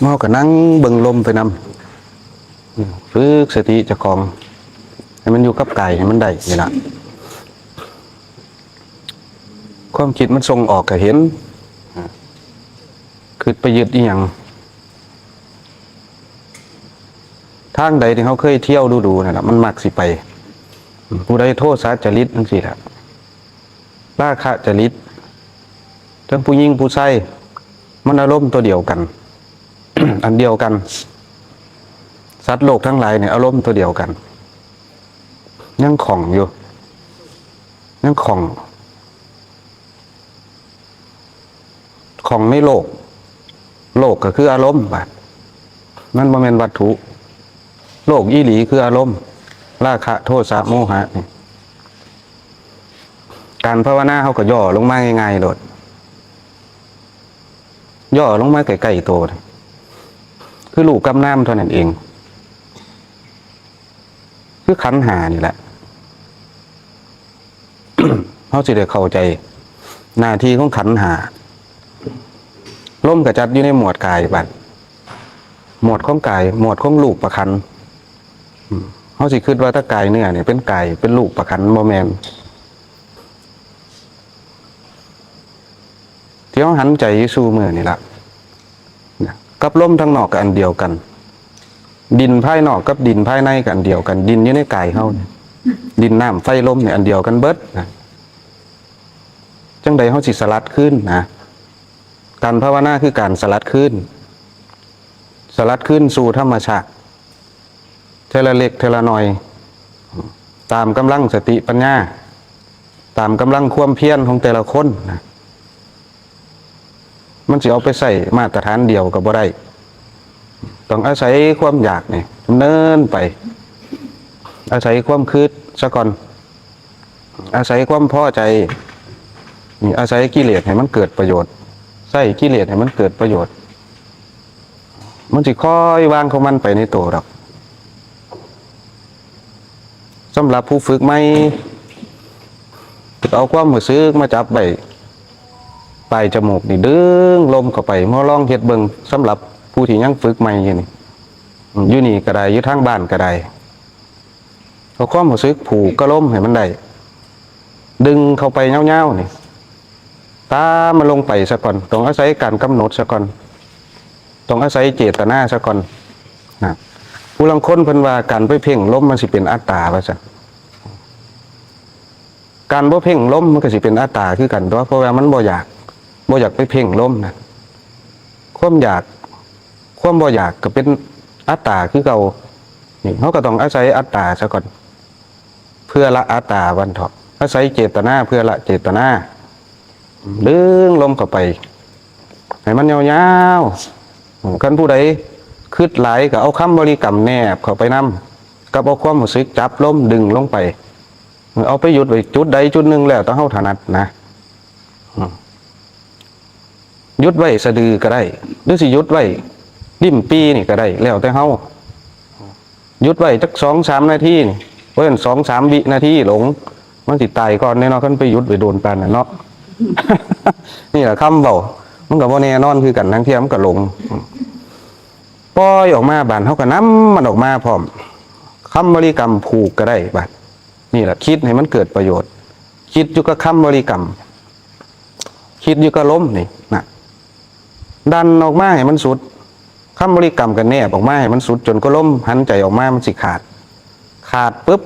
เมาก็นั่งเบิ่งลมไปนำฝึกสติเจ้าของให้มันอยู่กับกายให้มันได้นี่ล่ะความคิดมันส่งออกก็เห็นคือไปยึดอีหยังทางใดที่เขาเคยเที่ยวดูนั่นล่ะมันมักสิไปผู้ใดโทษสาจริตจังซี่ล่ะราคะจริตทั้งผู้หญิงผู้ชายมันอารมณ์ตัวเดียวกัน อันเดียวกันสัตว์โลกทั้งหลายเนี่ยอารมณ์ตัวเดียวกันยังของอยู่ยังของในโลกก็คืออารมณ์บัดมันบ่แม่นวัตถุโลกอีหลีคืออารมณ์ราคะโทสะโมหะนี่การภาวนาเขาก็ย่อลงมาง่ายๆโลดย่อลงมาใกล้ๆตัวคือรูปกับนามเท่านั้นเองคือขันธ์ห้านี่แหละ เขาสิได้เข้าใจหน้าที่ของขันธ์ห้าลมกระจัดอยู่ในหมวดกายบัดหมวดของกายหมวดของรูปประคันเขาสิคิดว่าถ้ากายเนื้อเนี่ยเป็นกายเป็นรูปประคันบ่แม่นที่เขาหันใจสู่มือนี่ล่ะกับลมทั้งนอกกับอันเดียวกันดินภายนอกกับดินภายในกับอันเดียวกันดินอยู่ในกายเขาเนี่ยดินน้ำไฟลมเนี่ยอันเดียวกันเบิดนะจังใดเขาสิสลัดขึ้นนะการภาวนาคือการสลัดขึ้นสู่ธรรมชาติเทละเล็กเทละน้อยตามกำลังสติปัญญาตามกำลังความเพียรของแต่ละคนนะมันจะเอาไปใส่มาตรฐานเดียวกับบ่ได้ต้องอาศัยความอยากเนี่ยเนินไปอาศัยความคิดซะก่อนอาศัยความพอใจนี่อาศัยกิเลสให้มันเกิดประโยชน์ใส่กิเลสให้มันเกิดประโยชน์มันจะค่อยวางของมันไปในตัวหรอกสำหรับผู้ฝึกใหม่เอาความรู้สึกมาจับใบปลายจมูกนี่ดึงลมเข้าไปมาลองเฮ็ดเบิ่งสำหรับผู้ที่ยังฝึกใหม่อยู่นี่ก็ได้อยู่ทางบ้านก็ได้เอาความรู้สึกผูกก็ลมให้มันได้ดึงเข้าไปเงาๆนี่ตามันลงไปซะก่อนต้องอาศัยการกำหนดซะก่อนต้องอาศัยเจตนาซะก่อนนะผู้ลังคนเพิ่นว่าการไปเพ่งลมมันสิเป็นอัตตาว่าซั่นการบ่เพ่งลมมันก็สิเป็นอัตตาคือกันเพราะว่ามันบ่อยากไปเพ่งลมนะความอยากความบ่อยากก็เป็นอัตตาคือเก่านี่เขาก็ต้องอาศัยอัตตาซะก่อนเพื่อละอัตตาวันเถาะอาศัยเจตนาเพื่อละเจตนาดึงลมเข้าไปให้มันยาวๆกันผู้ใดคิดหลายก็เอาคำบริกรรมแนบเข้าไปนำกับเอาความรู้สึกจับลมดึงลงไปเอาไปหยุดไว้จุดใดจุดหนึ่งแล้วต้องเฮาถนัดนะหยุดไว้สะดือก็ได้หรือสิหยุดไว้ริมปีนี่ก็ได้แล้วแต่เฮาหยุดไว้จัก 2-3 นาทีนี่เพิ่น2-3 วินาทีหลงมันสิตายก่อนแน่นอนคันไปหยุดไว้โดนปานนั้นเนาะ นี่แหละคำเว้ามันก็บ่แน่นอนคือกันทั้งเที่ยมันก็หลงปล่อยออกมาบานเฮาก็นำมันออกมาพร้อมคำบริกรรมผูกก็ได้บาดนี่แหละคิดให้มันเกิดประโยชน์คิดอยู่กับคำบริกรรมคิดอยู่กับลมนี่นะดันออกมาให้มันสุดคำบริกรรมกันแนบออกมาให้มันสุดจนก็ลมหันใจออกมามันสิขาดปุ๊บ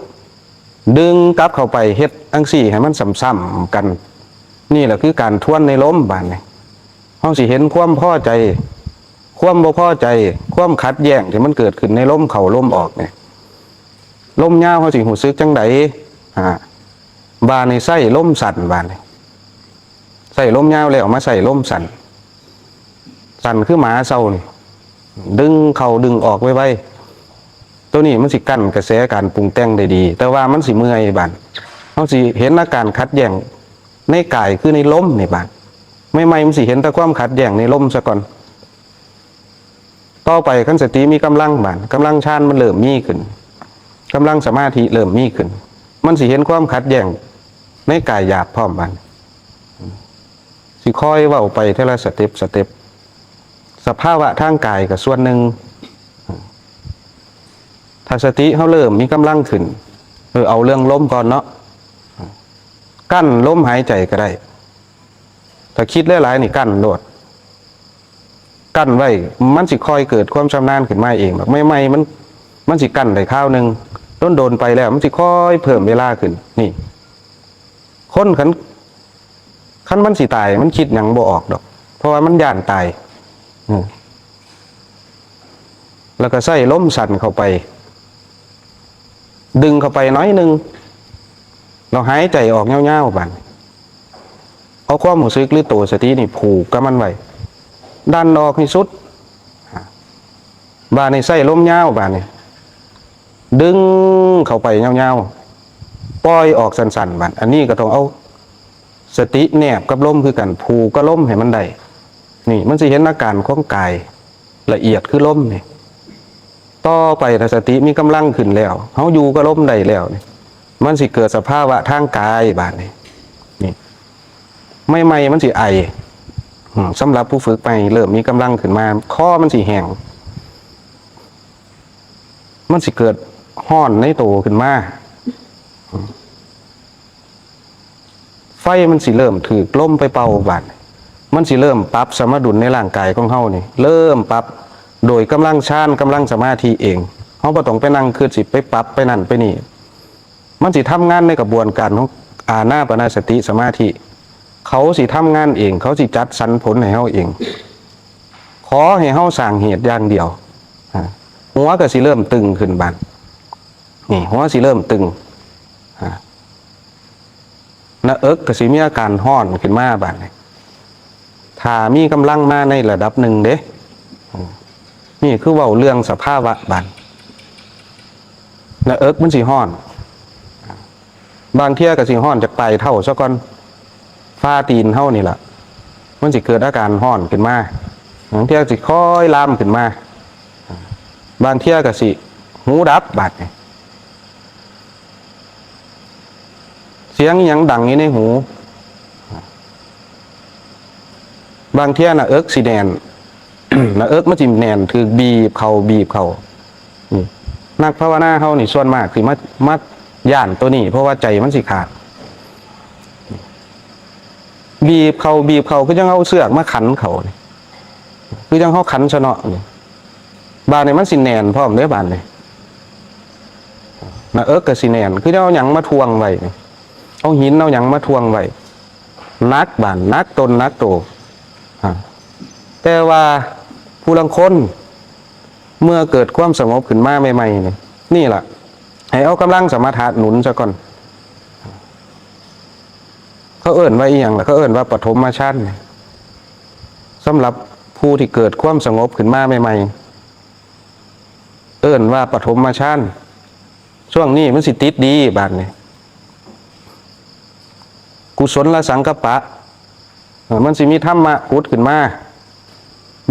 ดึงกลับเข้าไปเฮ็ดอังสี่ให้มันซ้ำๆกันนี่แหละคือการทวนในลมบานนี่เฮาสิเห็นความพอใจความบ่พอใจความขัดแย้งที่มันเกิดขึ้นในลมเข้าลมออกเนี่ยลมยาวเขาสิหูซึกจังไดบานในไส้ลมสั่นบานนี่ใส่ลมยาวแล้วมาใส่ลมสั่นคือหมาเศร้านี่ดึงเข้าดึงออกไว้ตัวนี้มันสิกั้นกระแสการปรุงแต่งได้ดีแต่ว่ามันสิเมื่อยบานเขาสิเห็นอาการขัดแย้งในกายคือในลมนี่บานไม่มันสิเห็นแต่ความขัดแย้งในลมซะก่อนต่อไปขั้นสติมีกำลังบานกำลังฌานมันเริ่มมีขึ้นกำลังสมาธิเริ่มมีขึ้นมันสิเห็นความขัดแย้งในกายหยาบพร้อมกันสิค่อยเว้าไปเท่าไรสเต็ป สภาวะทางกายกับส่วนหนึ่งถ้าสติเขาเริ่มมีกำลังขึ้นเอาเรื่องลมก่อนเนาะกั้นลมหายใจก็ได้ถ้าคิดหลายๆนี่กั้นโดดกั้นไว้มันสิคอยเกิดความชำนาญขึ้นมาเองแบบไม่มันสิกั้นได้ข้าวหนึ่งโดนไปแล้วมันสิคอยเพิ่มเวลาขึ้นนี่คนขันมันสิตายมันคิดหยังบ่ออกดอกเพราะว่ามันย่านตายแล้วก็ใส่ล้มสั่นเข้าไปดึงเข้าไปน้อยหนึ่งเราหายใจออกเงาๆบันเอาความรู้สึกหรือตัวสตินี่ผูกกับมันไว้ดันออกให้สุดบานในใส่ล้มเงาบานนี่ดึงเข้าไปเงาๆปล่อยออกสั่นๆบันอันนี้ก็ต้องเอาสติแนบกับลมคือกันผูกก็ลมให้มันได้นี่มันสิเห็นอาการของกายละเอียดคือลมนี่ต่อไปถ้าสติมีกำลังขึ้นแล้วเขาอยู่ก็ลมได้แล้วนี่มันสิเกิดสภาวะทางกายบาดนี่ไม่มันสิไอสำหรับผู้ฝึกไปเริ่มมีกำลังขึ้นมาข้อมันสิแห้งมันสิเกิดห้อนในโตขึ้นมาไฟมันสิเริ่มถือลมไปเป่าบาดมันสิเริ่มปรับสมดุลในร่างกายของเฮานี่เริ่มปรับโดยกำลังฌานกำลังสมาธิเองเฮาบ่ต้องไปนั่งคือสิไปปรับไปนั่นไปนี่มันสิทำงานในกระบวนการของอานาปานสติสมาธิเขาสิทำงานเองเขาสิจัดสรรผลให้เฮาเองขอให้เฮาสร้างเหตุอย่างเดียวหัวก็สิเริ่มตึงขึ้นบัดนี่หัวสิเริ่มตึงหน้าอกก็สิมีอาการร้อนขึ้นมาบัดถ้ามีกำลังมาในระดับหนึ่งเด้นี่คือเว้าเรื่องสภาวะบัดหน้าอกมันสิร้อนบางเที่ยก็สิร้อนจากปลายเท่าซะก่อนฟ้าตีนเท่านี่แหละมันสิเกิดอาการร้อนขึ้นมาบางเที่ยสิค่อยลามขึ้นมาบางเที่ยก็สิหูดับบาดเสียงหยังดังอยู่ในหูบางเที่ยน่ะเอิกสิแนน น่ะเอิกมันสิแนนคือบีบเข่านี่นักภาวนาเฮานี่ส่วนมากสิมาย่านตัวนี้เพราะว่าใจมันสิขาดบีบเขาคือจังเอาเสือกมาขันเขาคือจังเขาขันชะเนาะนี่บานนี่มันสิแนนพร้อมเด้อบานนี่น่ะเอิกกับสิแนนคือเอาหยังมาทวงไว้เอาหินเอาหยังมาทวงไว้นักบานนักตนนักโตแต่ว่าผู้ลังคนเมื่อเกิดความสงบขึ้นมาใหม่ๆนี่แหละให้เอากำลังสมาธิหนุนซะก่อนเขาเอิ่นว่าอีหยังล่ะเขาเอิ่นว่าปฐมฌานสำหรับผู้ที่เกิดความสงบขึ้นมาใหม่ๆเอิ่นว่าปฐมฌานช่วงนี้มันสิติดดีบาดนี่กุศลสังกัปปะมันสิมีธรรมะพุทธขึ้นมา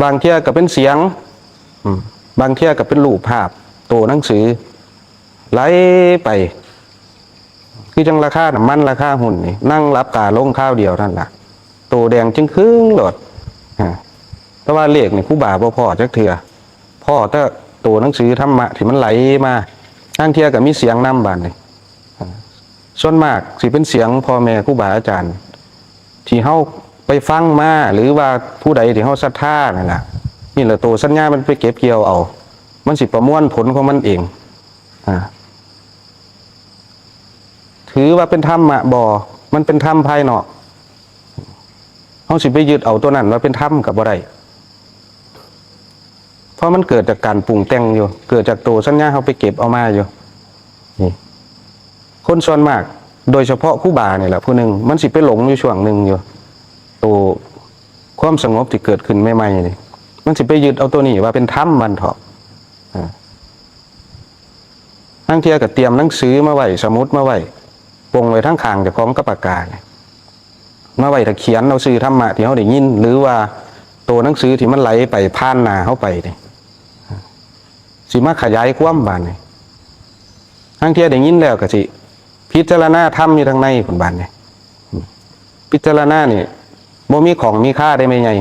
บางเที่ยก็เป็นเสียงบางเที่ยก็เป็นรูปภาพโตหนังสือไหลไปคือจังราคาน้ำมันราคาหุ่นนี่นั่งรับตาลงข้าวเดียวนั่นแหละโตแดงจึงครึ่งโหลดแต่ว่าเลขนี่ผู้บ่าพ่อจักเถื่อพ่อแต่โตหนังสือธรรมะที่มันไหลมาทั้งเที่ยก็มีเสียงนำบานนี่ส่วนมากสิเป็นเสียงพ่อแม่ครูบาอาจารย์ที่เฮาไปฟังมาหรือว่าผู้ใดที่เฮาศรัทธานั่นแหละนี่แหละโตสัญญามันไปเก็บเกี่ยวเอามันสิประมวลผลของมันเองถือว่าเป็นธรรมะบ่มันเป็นธรรมภายนอกเฮาสิไปยึดเอาตัวนั้นว่าเป็นธรรมกับบ่ได้เพราะมันเกิดจากการปรุงแต่งอยู่เกิดจากตัวสัญญาเฮาไปเก็บเอามาอยู่นี่คนส่วนมากโดยเฉพาะครูบาเนี่ยแหละผู้หนึ่งมันสิไปหลงอยู่ช่วงหนึ่งอยู่ตัวความสงบที่เกิดขึ้นใหม่ๆนี่มันสิไปยึดเอาตัวนี้ว่าเป็นธรรมมันเถาะทั้งเที่ยก็เตรียมหนังสือมาไว้สมุดมาไว้ปงไว้ทั้งข้างเจ้าของกับปากกามาไว้ถ้าเขียนเอาซื้อธรรมะที่เขาได้ยินหรือว่าตัวหนังสือที่มันไหลไปผ่านหน้าเขาไปนี่สิมาขยายความบานนี่ทั้งเที่ยได้ยินแล้วก็สิพิจารณาธรรมอยู่ทางในคนบานนี่พิจารณานี่บ่มีของมีค่าได้ไหมไง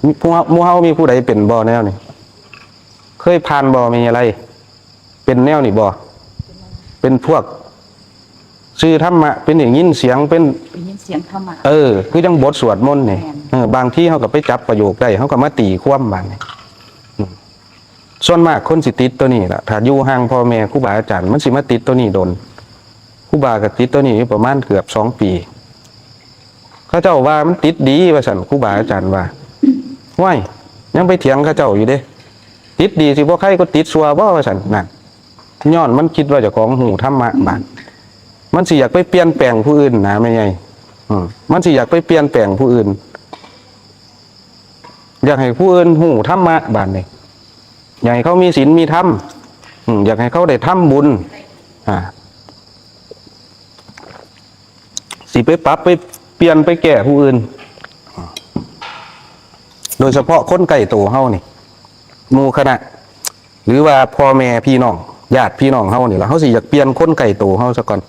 มีผู้หมู่เฮามีผู้ใดเป็นบ่แนวนี่เคยผ่านบ่มีอะไร เป็นแนวนี่บ่เป็นพวกชื่อธรรมะเป็นอย่างยินเสียงเป็น ได้ยินเสียงธรรมะ คือจังบทสวดมนต์นี่ แม่น บางที่เขาก็ไปจับประโยคได้เขาก็มาตีความบางนี่ส่วนมากคนสิติดตัวนี้ล่ะถ้าอยู่ห่างพ่อแม่ครูบาอาจารย์มันสิมาติดตัวนี้โดนครูบาก็ติดตัวนี้อยู่ประมาณเกือบ2 ปีเขาเจ้าว่ามันติดดีว่าซั่นครูบาอาจารย์ว่าห้วยยังไปเถียงเขาเจ้าอยู่เด้ติดดีสิบ่ใครก็ติดซัวบ่ว่าซั่นนั่นย้อนมันคิดว่าเจ้าของหูธรรมะบาดมันสิอยากไปเปลี่ยนแปลงผู้อื่นนะแม่ใหญ่มันสิอยากไปเปลี่ยนแปลงผู้อื่น อยากให้ผู้อื่นหูธรรมะบาดนี้อยากให้เขามีศีลมีธรรมอยากให้เขาได้ทำบุญสิไปปรับไปเปลี่ยนไปแก้ผู้อื่น โดยเฉพาะคนใกล้ตัวเฮานี่หมู่คณะ หรือว่าพ่อแม่พี่น้องญาติพี่น้องเฮานี่ล่ะเฮาสิอยากเปลี่ยนคนใกล้ตัวเฮาซะก่อน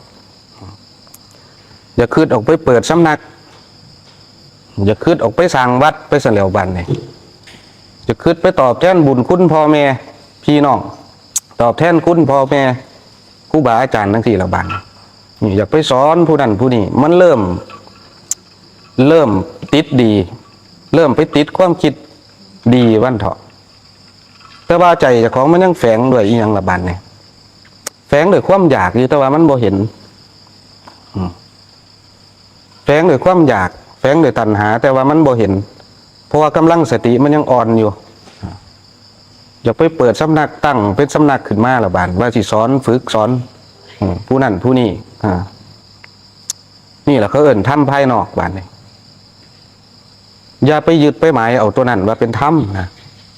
อย่าคิดออกไปเปิดสำนักอย่าคิดออกไปสร้างวัดไปเสลียวบันนี่จะคิดไปตอบแทนบุญคุณพ่อแม่พี่น้องตอบแทนคุณพ่อแม่ครูบาอาจารย์ทั้งสี่ละบันนี่อยากไปสอนผู้นั้นผู้นี้มันเริ่มติดดี เริ่มไปติดความคิดดีวันเถาะแต่ว่าใจเจ้าของมันยังแฝงด้วยอีหยังละบันเนี่ยแฝงด้วยความอยากอยู่แต่ว่ามันบ่เห็นแฝงด้วยความอยากแฝงด้วยตัณหาแต่ว่ามันบ่เห็นเพราะว่ากำลังสติมันยังอ่อนอยู่อย่าไปเปิดสำนักตั้งเป็นสำนักขึ้นมาละบานว่าสิสอนฝึกสอนผู้นั่นผู้นี่นี่แหละเขาเอิ่นถ้ำภายนอกบานนี่อย่าไปยึดไปหมายเอาตัวนั้นว่าเป็นถ้ำนะ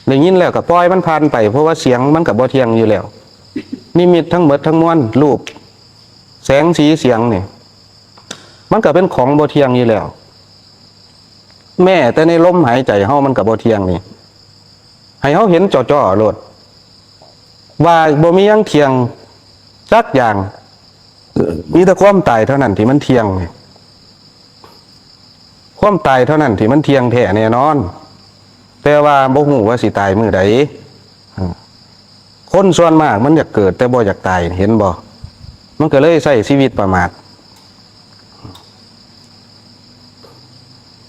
ได้ยินแล้วก็ปล่อยมันผ่านไปเพราะว่าเสียงมันกับบ่เทียงอยู่แล้วนิมิตทั้งหมดทั้งมวลรูปแสงสีเสียงนี่มันก็เป็นของบ่เทียงอยู่แล้วแม่แต่ในลมหายใจเฮามันกับบ่เทียงนี่ให้เฮาเห็นจ่อๆโลดว่าบ่มีหยังเทียงจักอย่างมีแต่ความตายเท่านั้นที่มันเทียงนี่ความตายเท่านั้นที่มันเทียงแท้แน่นอนแต่ว่าบ่ฮู้ว่าสิตายมื้อใดคนส่วนมากมันอยากเกิดแต่บ่อยากตายเห็นบ่มันก็เลยใช้ชีวิตประมาท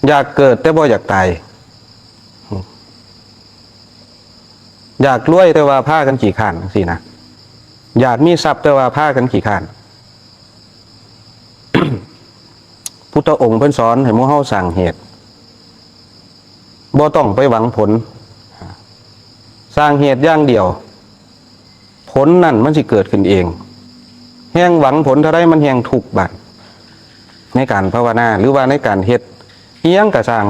อยากเกิดแต่บ่อยากตายอยากรวยแต่ว่าพากันขี้ข้านสินะอยากมีทรัพย์แต่ว่าพากันขี้ข้าน พุทธองค์เพิ่นสอนให้หมู่เฮาสร้างเหตุบ่ต้องไปหวังผลสร้างเหตุอย่างเดียวผลนั่นมันสิเกิดขึ้นเองแห่งหวังผลเท่าใดมันแห่งทุกข์บัดในการภาวนาหรือว่าในการเฮ็ดอิหยังก็สร้าง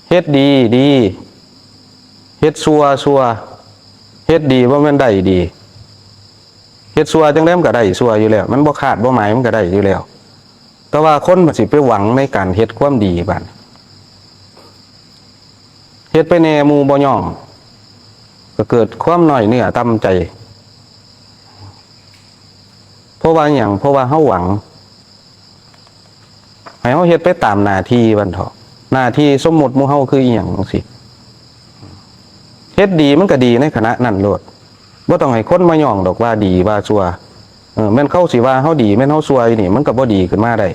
เฮ็ดดีดีเฮ็ดชั่วชั่วเฮ็ดดีบ่แม่นได้ดีเฮ็ดชั่วจังได๋มันก็ได้ชั่วอยู่แล้วมันบ่คาดบ่หมายมันก็ได้อยู่แล้วแต่ว่าคนมันสิไปหวังในการเฮ็ดความดีบัดเฮ็ดไปแน่หมู่บ่ย่องก็เกิดความน้อยเนื้อต่ำใจเพราะว่าหยังเพราะว่าเฮาหวังให้เฮาเฮ็ดไปตามหน้าที่บัดเถาะหน้าที่สมมุติหมู่เฮาคืออีหยังจังซี่เฮ็ดดีมันก็ดีในขณะนั้นโลดบ่ต้องให้คนมาย่องดอกว่าดีว่าชั่วแม่นเขาสิว่าเฮาดีแม่นเฮาชั่วอยู่นี่มันก็บ่ดีขึ้นมาได้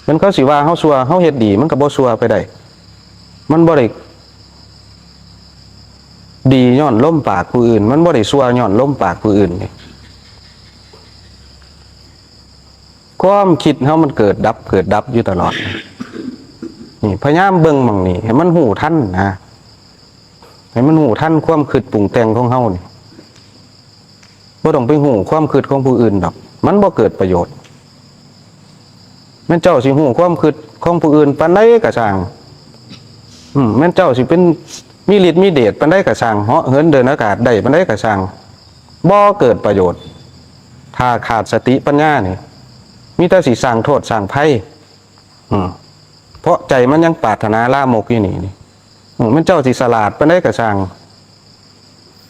แม่นเขาสิว่าเฮาชั่วเฮาเฮ็ดดีมันก็บ่ชั่วไปได้มันบ่ได้ดีย้อนล้มปากผู้อื่นมันบ่ได้ชั่วย้อนล้มปากผู้อื่นนี่ความคิดเฮามันเกิดดับอยู่ตลอดนี่พยายามเบิ่งหม่องนี้ให้มันหูทันนะให้มันหูทันความคิดปรุงแต่งของเฮานี่บ่ต้องไปหูความคิดของผู้อื่นดอกมันบ่เกิดประโยชน์แม่นเจ้าสิหูความคิดของผู้อื่นปานใดก็ช่างแม่นเจ้าสิเป็นมีฤทธิ์มีเดชปานใดก็ช่างเหาะเหินเดินอากาศได้ปานใดก็ช่างบ่เกิดประโยชน์ถ้าขาดสติปัญญานี่มีแต่สิสร้างโทษสร้างภัยเพราะใจมันยังปรารถนาลามกอยู่นี่มันเจ้าสิฉลาดปานใดก็ช่าง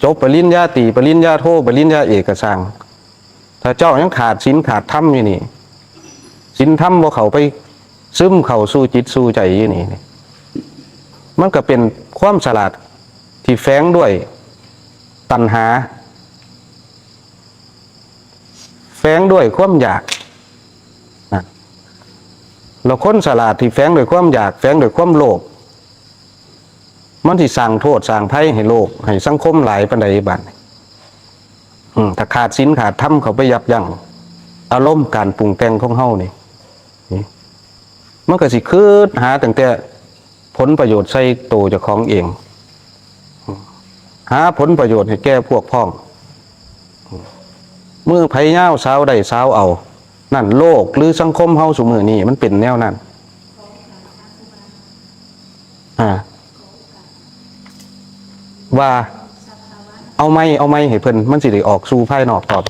จบปริญญาตรีปริญญาโทปริญญาเอกก็ช่างถ้าเจ้ายังขาดศีลขาดธรรมอยู่นี่ศีลธรรมบ่เข้าไปซึมเข้าสู่จิตสู่ใจอยู่นี่ มันก็เป็นความฉลาดที่แฝงด้วยตัณหาแฝงด้วยความอยากเราคนฉลาดที่แฝงด้วยความอยากแฝงด้วยความโลภมันสิสร้างโทษสร้างภัยให้โลกให้สังคมหลายปานใดบัดถ้าขาดศีลขาดธรรมเขาไปยับยั้งอารมณ์การปรุงแต่งของเฮานี่มันก็สิคืดหาตั้งแต่ผลประโยชน์ใส่ตัวเจ้าของเองหาผลประโยชน์ให้แก่พวกพ้องมือไผย่าวสาวใดสาวเอานั่นโลกหรือสังคมเฮาซุมื้อนี้มันเป็นแนวนั้นว่าเอาไม้ให้เพิ่นมันสิได้ออกสู่ภายนอกตอบ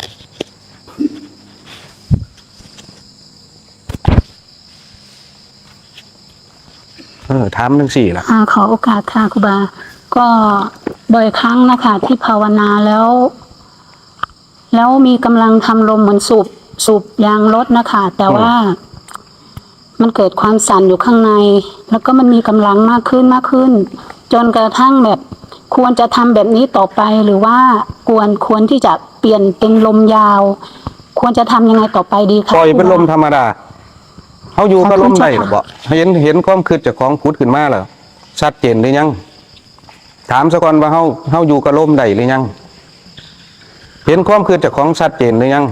ถามจังซี่ล่ะขอโอกาสค่ะครูบาก็บ่อยครั้งนะคะที่ภาวนาแล้วมีกำลังทำลมเหมือนสูบยางรถนะคะแต่ว่ามันเกิดความสั่นอยู่ข้างในแล้วก็มันมีกำลังมากขึ้นจนกระทั่งแบบควรจะทำแบบนี้ต่อไปหรือว่าควรที่จะเปลี่ยนเป็นลมยาวควรจะทำยังไงต่อไปดีคะปล่อยเป็นลมธรรมดาเฮาอยู่กับลมได้หรือบ่เห็นความคิดเจ้าของผุดขึ้นมาแล้วชัดเจนหรือยังถามซะก่อนว่าเฮาอยู่กับลมได้หรือยังเห็นความคิดเจ้าของชัดเจนหรือยัง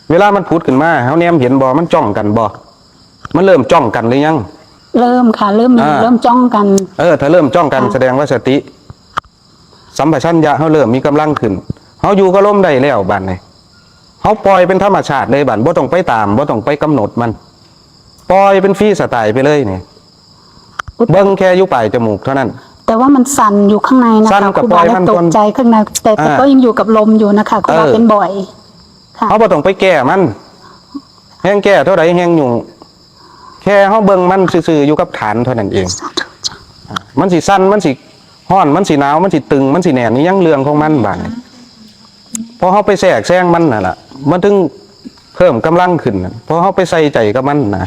เวลามันผุดขึ้นมาเฮาแนมเห็นบ่มันจ้องกันบ่มันเริ่มจ้องกันหรือยังเริ่มค่ะเริ่มจ้องกันถ้าเริ่มจ้องกันแสดงว่าสติสัมปชัญญะเฮาเริ่มมีกำลังขึ้นเฮาอยู่กับลมได้แล้วบัดนี้เฮาปล่อยเป็นธรรมชาติเลยบัดบ่ต้องไปตามบ่ต้องไปกำหนดมันปล่อยเป็นฟรีสไตล์ไปเลยนี่เบิ่งแค่อยู่ปลายจมูกเท่านั้นแต่ว่ามันสั่นอยู่ข้างในนะคะครูบาแล้วตกใจข้างในแต่ก็ยังอยู่กับลมอยู่นะคะครูบาเป็นบ่อยค่ะเฮาบ่ต้องไปแก้มันแห้งแก้เท่าใดแห้งอยู่แค่เฮาเบิ่งมันซื่อๆอยู่กับฐานเท่านั้นเองมันสิสั่นมันสิร้อนมันสิหนาวมันสิตึงมันสิแน่นนี่ยังเรื่องของมันบาดนี้พอเฮาไปแทรกแซงมันน่ะล่ะมันถึงเพิ่มกำลังขึ้นพอเฮาไปใส่ใจกับมันนะ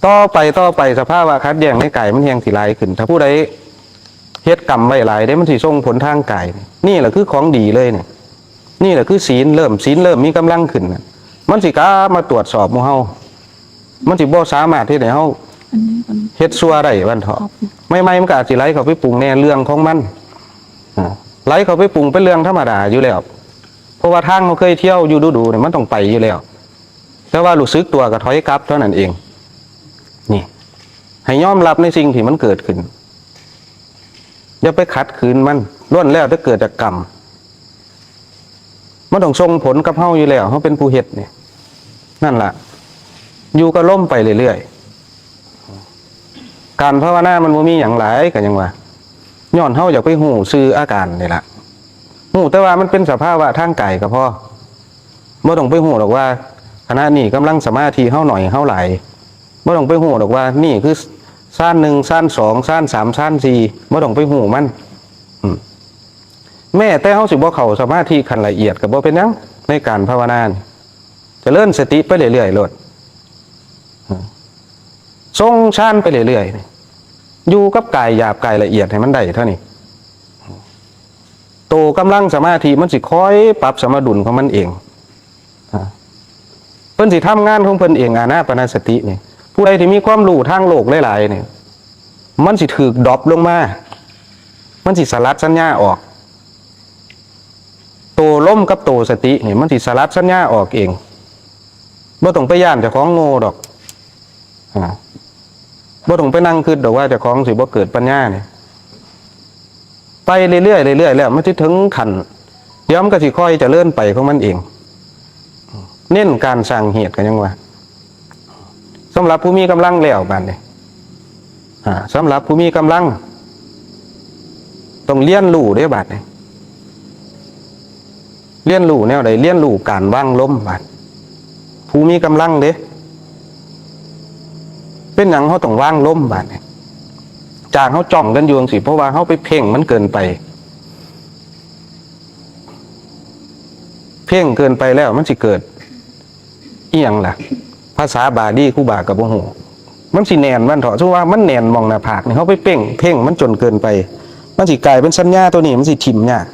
ต่อไปสภาพขัดแย้งในกายมันแฮงสิหลายขึ้นถ้าผู้ใดเฮ็ดกรรมไว้หลายได้มันสิส่งผลทางกายนี่แหละคือของดีเลยเนี่ยนี่แหละคือศีลเริ่มมีกำลังขึ้นมันสิกล้ามาตรวจสอบหมู่เฮามันสิบ่สามารถที่ให้เฮาเฮ็ดชั่วได้วันเถาะไม่มันก็อาจสิไหลเข้าไปปรุงแน่เรื่องของมันไหลเข้าไปปรุงเป็นเรื่องธรรมดาอยู่แล้วเพราะว่าทางเราเคยเที่ยวอยู่ดูๆเนี่ยมันต้องไปอยู่แล้วแต่ว่ารู้สึกตัวก็ถอยกลับเท่านั้นเองนี่ให้ยอมรับในสิ่งที่มันเกิดขึ้นอย่าไปขัดขืนมันล้วนแล้วถ้าเกิดจากกรรมมันต้องส่งผลกับเฮาอยู่แล้วเฮาเป็นผู้เฮ็ดนี่นั่นล่ะอยู่ก็ล่มไปเรื่อยๆการภาวนามันบ่มีหยังหลายก็ยังว่าย้อนเฮาอยากไปฮู้ชื่ออาการนี่ล่ะฮู้แต่ว่ามันเป็นสภาวะทางกายก็พอบ่ต้องไปฮู้หรอกว่าขณะนี้กำลังสมาธิเฮาหน่อยเฮาหลายบ่ต้องไปฮู้หรอกว่านี่คือซ่าน1ซ่าน2ซ่าน3ซ่าน4บ่ต้องไปฮู้มันแม้แต่เฮาสิบ่เข้าสมาธิขั้นละเอียดก็บ่เป็นหยังในการภาวนาเจริญสติไปเรื่อยๆโลดทรงฌานไปเรื่อยๆอยู่กับกายหยาบกายละเอียดให้มันได้เท่านี้โตกำลังสมาธิมันสิคอยปรับสมดุลของมันเองเพิ่นสิทำงานของเพิ่นเองอานาปานสตินี่ผู้ใดที่มีความรู้ทางโลกหลายๆนี่มันสิถูกดรอปลงมามันสิสลัดสัญญาออกโตล้มกับโตสตินี่มันสิสลัดสัญญาออกเองบ่ต้องไปย่านเจ้าของโง่ดอกบ่ต้องไปนั่งคิดดอกว่าเจ้าของสิบ่เกิดปัญญานี่ไปเรื่อยๆแล้วมันสิถึงขั้นเดี๋ยวมันก็สิค่อยเจริญไปของมันเองเน้นการสร้างเหตุกันยังว่าสำหรับผู้มีกำลังแล้วบัดนี้สำหรับผู้มีกำลังต้องเรียนรู้เด้อบัดนี้เรียนรู้แนวใดเรียนรู้การวางลมบัดผู้มีกำลังเด้เป็นหยังเขาต้องวางลมบัดนี้จากเขาจ้องกันอยู่จังซี่เพราะว่าเขาไปเพ่งมันเกินไปเพ่งเกินไปแล้วมันสิเกิดอีหยังล่ะภาษาบาลีครูบาก็บ่ฮู้ มันสิแน่นมันเถาะซึ่งว่ามันแน่นมองหน้าผากนี่เขาไปเพ่งมันจนเกินไปมันสิกลายเป็นสัญญาตัวนี้มันสิถิ่มยาก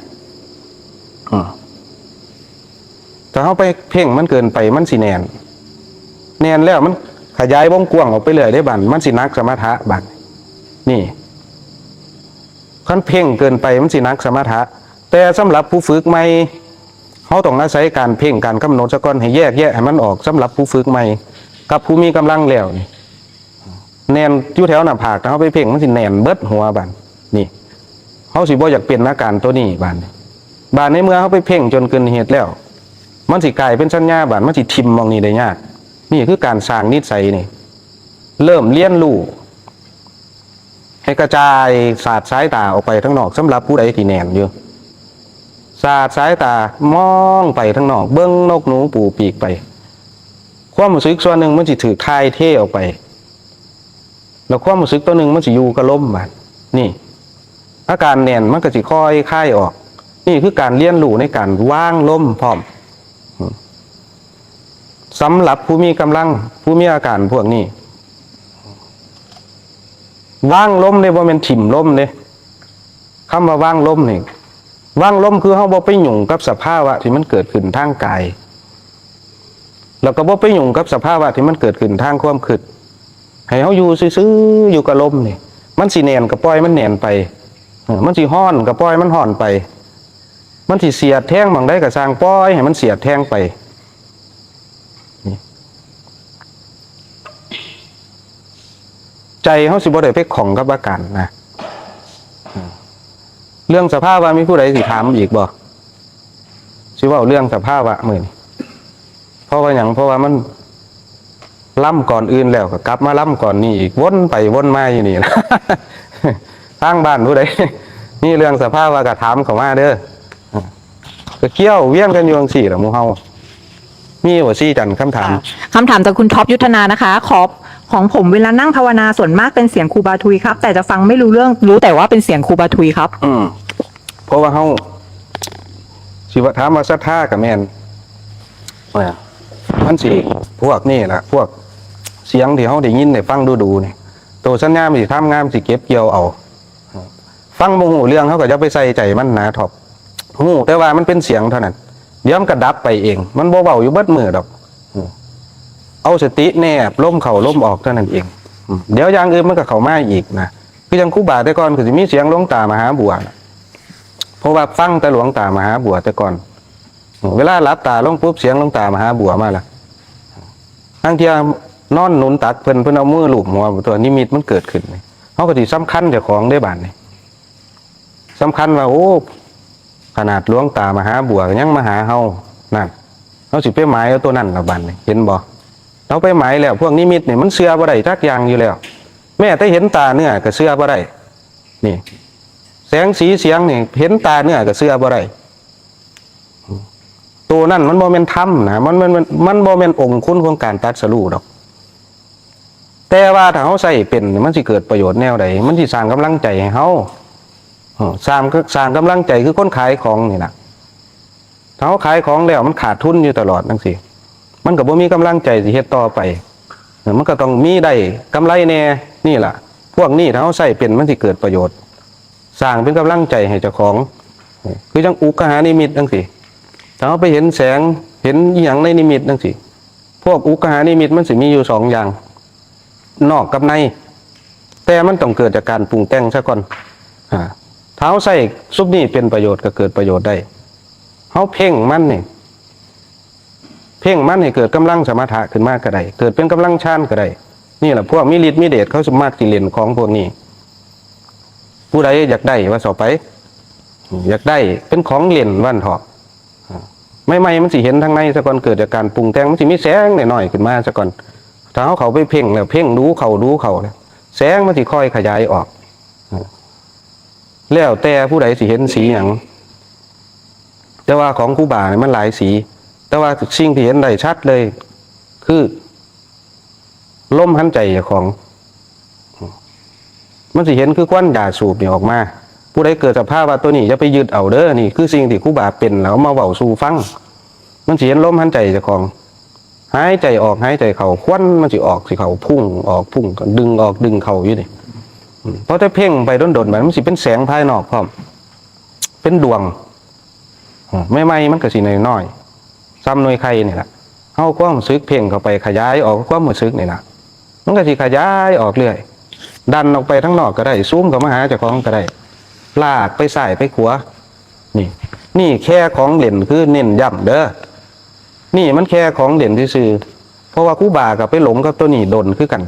ถ้าเขาไปเพ่งมันเกินไปมันสิแน่นแล้วมันขยายวงกว้างออกไปเลยได้บัดมันสินักสมถะบัดนี่คันเพ่งเกินไปมันสินักสมถะแต่สำหรับผู้ฝึกใหม่เขาต้องอาศัยการเพ่งการกำหนดซะก่อนให้แยกให้มันออกสำหรับผู้ฝึกใหม่กับผู้มีกำลังแล้วนี่แน่นอยู่แถวหน้าผากถ้าเขาไปเพ่งมันสิแน่นเบิดหัวบัดนี่เขาสิบ่อยากเปลี่ยนอาการตัวนี้บัดในเมื่อเขาไปเพ่งจนเกินเหตุแล้วมันสิกลายเป็นสัญญาบัดมันสิทิมมองนี่ได้ยากนี่คือการสร้างนิสัยนี่เริ่มเรียนรู้ให้กระจายศาสตร์สายตาออกไปทั้งนอกสำหรับผู้ใดที่แน่นอยู่ศาสตร์สายตามองไปทั้งนอกเบิ้งนกหนูปูปีกไปความรู้สึกส่วนหนึ่งมันสิถือคายเท่ออกไปแล้วความรู้สึกตัวหนึ่งมันสิอยู่กับลมบัดนี่อาการแน่นมันก็สิค่อยคายออกนี่คือการเรียนรู้ในการว่างลมพร้อมสำหรับผู้มีกำลังผู้มีอาการพวกนี้ว่างลมเลยว่าเป็นถิ่มลมเลยคำว่าว่างลมนี่ว่างลมคือเขาบ่ไปหยุ่งกับสภาวะที่มันเกิดขึ้นทางกายแล้วก็บ่ไปหยุ่งกับสภาวะที่มันเกิดขึ้นทางความคิดให้เขาอยู่ซื่อๆอยู่กับลมนี่มันสิแน่นกับปล่อยมันแน่นไปมันสิฮ้อนกับปล่อยมันฮ้อนไปมันสิเสียดแทงบางได้กับสร้างปล่อยให้มันเสียดแทงไปใจเขาสิบ่ได้ไปของกับอาการนะเรื่องสภาวะมีผู้ใดสิถามอีกบ่สิว่าเรื่องสภาวะมื้อนี้เพราะว่าหยังเพราะว่ามันล่ำก่อนอื่นแล้วก็กลับมาล่ำก่อนนี่อีกวนไปวนมาอยู่นี่นะ ทางบ้านผู้ใดนี่เรื่องสภาวะก็ถามเข้ามาเด้อก็เกี่ยวเวียนกันอยู่จังซี่ล่ะหมู่เฮามีบ่ซี่จันคำถามจากคุณท็อปยุทธนานะคะของผมเวลานั่งภาวนาส่วนมากเป็นเสียงครูบาทุยครับแต่จะฟังไม่รู้เรื่องรู้แต่ว่าเป็นเสียงครูบาทุยครับเพราะว่าเฮาสิว่าถามว่าศรัทธากับแม่นมันสิพวกนี่ล่ะพวกเสียงที่เฮาได้ยินได้ฟังดูๆนี่ตัวสัญญามันสิทำงานสิเก็บเกี่ยวเอาฟังบ่ฮู้เรื่องเฮาก็อย่าไปใส่ใจมันนะท็อปฮู้แต่ว่ามันเป็นเสียงเท่านั้นเดี๋ยวมันก็ดับไปเองมันบ่เว้าอยู่เบิดมื้อดอกเอาสติแนบลมเข้าลมออกเท่านั้นเองเดี๋ยวอย่างอื่นมันก็เข้ามาอีกนะคือจังครูบาแต่ก่อนก็สิมีเสียงหลวงตามหาบัวเพราะว่าฟังแต่หลวงตามหาบัวแต่ก่อนเวลาหลับตาลงปุ๊บเสียงหลวงตามหาบัวมาละทั้งที่นอนหนุนตักเพิ่นเอามือลูบหัวตัวนิมิตมันเกิดขึ้นเขาก็สิสำคัญเจ้าของได้บาดนี่สำคัญว่าโอ้ขนาดหลวงตามหาบัวยังมาหาเฮานั่นเขาสิไปหมายเอาตัวนั่นละบาดนี่เห็นบ่เราไปหมายแล้วพวกนิมิตนี่มันเชื่อบ่ได้จักอย่างอยู่แล้วแม้แต่เห็นตาเนื้อก็เชื่อบ่ได้นี่แสงสีเสียงนี่เห็นตาเนื้อก็เชื่อบ่ได้ตัวนั่นมันบ่แม่นธรรมนะมันบ่แม่นองค์คุณของการตรัสรู้ดอกแต่ว่าถ้าเฮาใช้เป็นมันสิเกิดประโยชน์แนวใดมันสิสร้างกำลังใจให้เฮาสร้างกำลังใจคือคนขายของนี่ล่ะถ้าเฮาขายของแล้วมันขาดทุนอยู่ตลอดจังซี่มันก็บ่มีกำลังใจสิเฮ็ดต่อไปมันก็ต้องมีได้กำไรแน่นี่ล่ะพวกนี้ถ้าเฮาใช้เป็นมันสิเกิดประโยชน์สร้างเป็นกำลังใจให้เจ้าของคือจังอุกหานิมิตจังซี่ถ้าเฮาไปเห็นแสงเห็นอีหยังในนิมิตจังซี่พวกอุกหานิมิตมันสิมีอยู่2อย่างนอกกับในแต่มันต้องเกิดจากการปรุงแต่งซะก่อนถ้าเฮาใช้ซุปนี้เป็นประโยชน์ก็เกิดประโยชน์ได้เฮาเพ่งมันนี่เพ่งมันให้เกิดกำลังสมถะขึ้นมาก็ได้เกิดเป็นกำลังฌานก็ได้นี่แหละพวกมีฤทธิ์มีเดชเขาสมมากสิเล่นของพวกนี้ผู้ใดอยากได้ว่าสอบไปอยากได้เป็นของเล่นวันเถาะไม่มันสิเห็นทางในซะก่อนเกิดจากการปรุงแต่งมันสิมีแสงหน่อยๆขึ้นมาซะก่อนถ้าเขาไปเพ่งแล้วเพ่งดูเขาแล้วแสงมันสิค่อยขยายออกแล้วแต่ผู้ใดสิเห็นสีหยังแต่ว่าของครูบาเนี่ยมันหลายสีแต่ว่าสิ่งที่เห็นได้ชัดเลยคือลมหายใจของมันสิเห็นคือควันยาสูบนี่ออกมาผู้ใดเกิดสภาพว่าตัวนี้จะไปยึดเอาเด้อนี่คือสิ่งที่ครูบาเป็นแล้วมาเว้าสู่ฟังมันสิเห็นลมหายใจของ หายใจออกหายใจเข้าควันมันสิออกสิเข้าพุ่งออกพุ่งก็ดึงออกดึงเข้าอยู่นี่เพราะถ้าเพ่งไปโดนๆมันสิเป็นแสงภายนอกพร้อมเป็นดวงไม่มันก็สิน้อยๆซ้ำหน่วยไข่นี่แหละเฮาความรู้สึกเพ่งเข้าไปขยายออกความรู้สึกนี่ล่ะมันก็สิขยายออกเรื่อยดันออกไปทั้งนอกก็ได้ซูมเข้ามาหาเจ้าของก็ได้ลากไปซ้ายไปขวานี่แค่ของเล่นคือเน้นย้ำเด้อนี่มันแค่ของเด่นซื่อๆเพราะว่าครูบากับไปหลงกับตัวนี้ดนคือกัน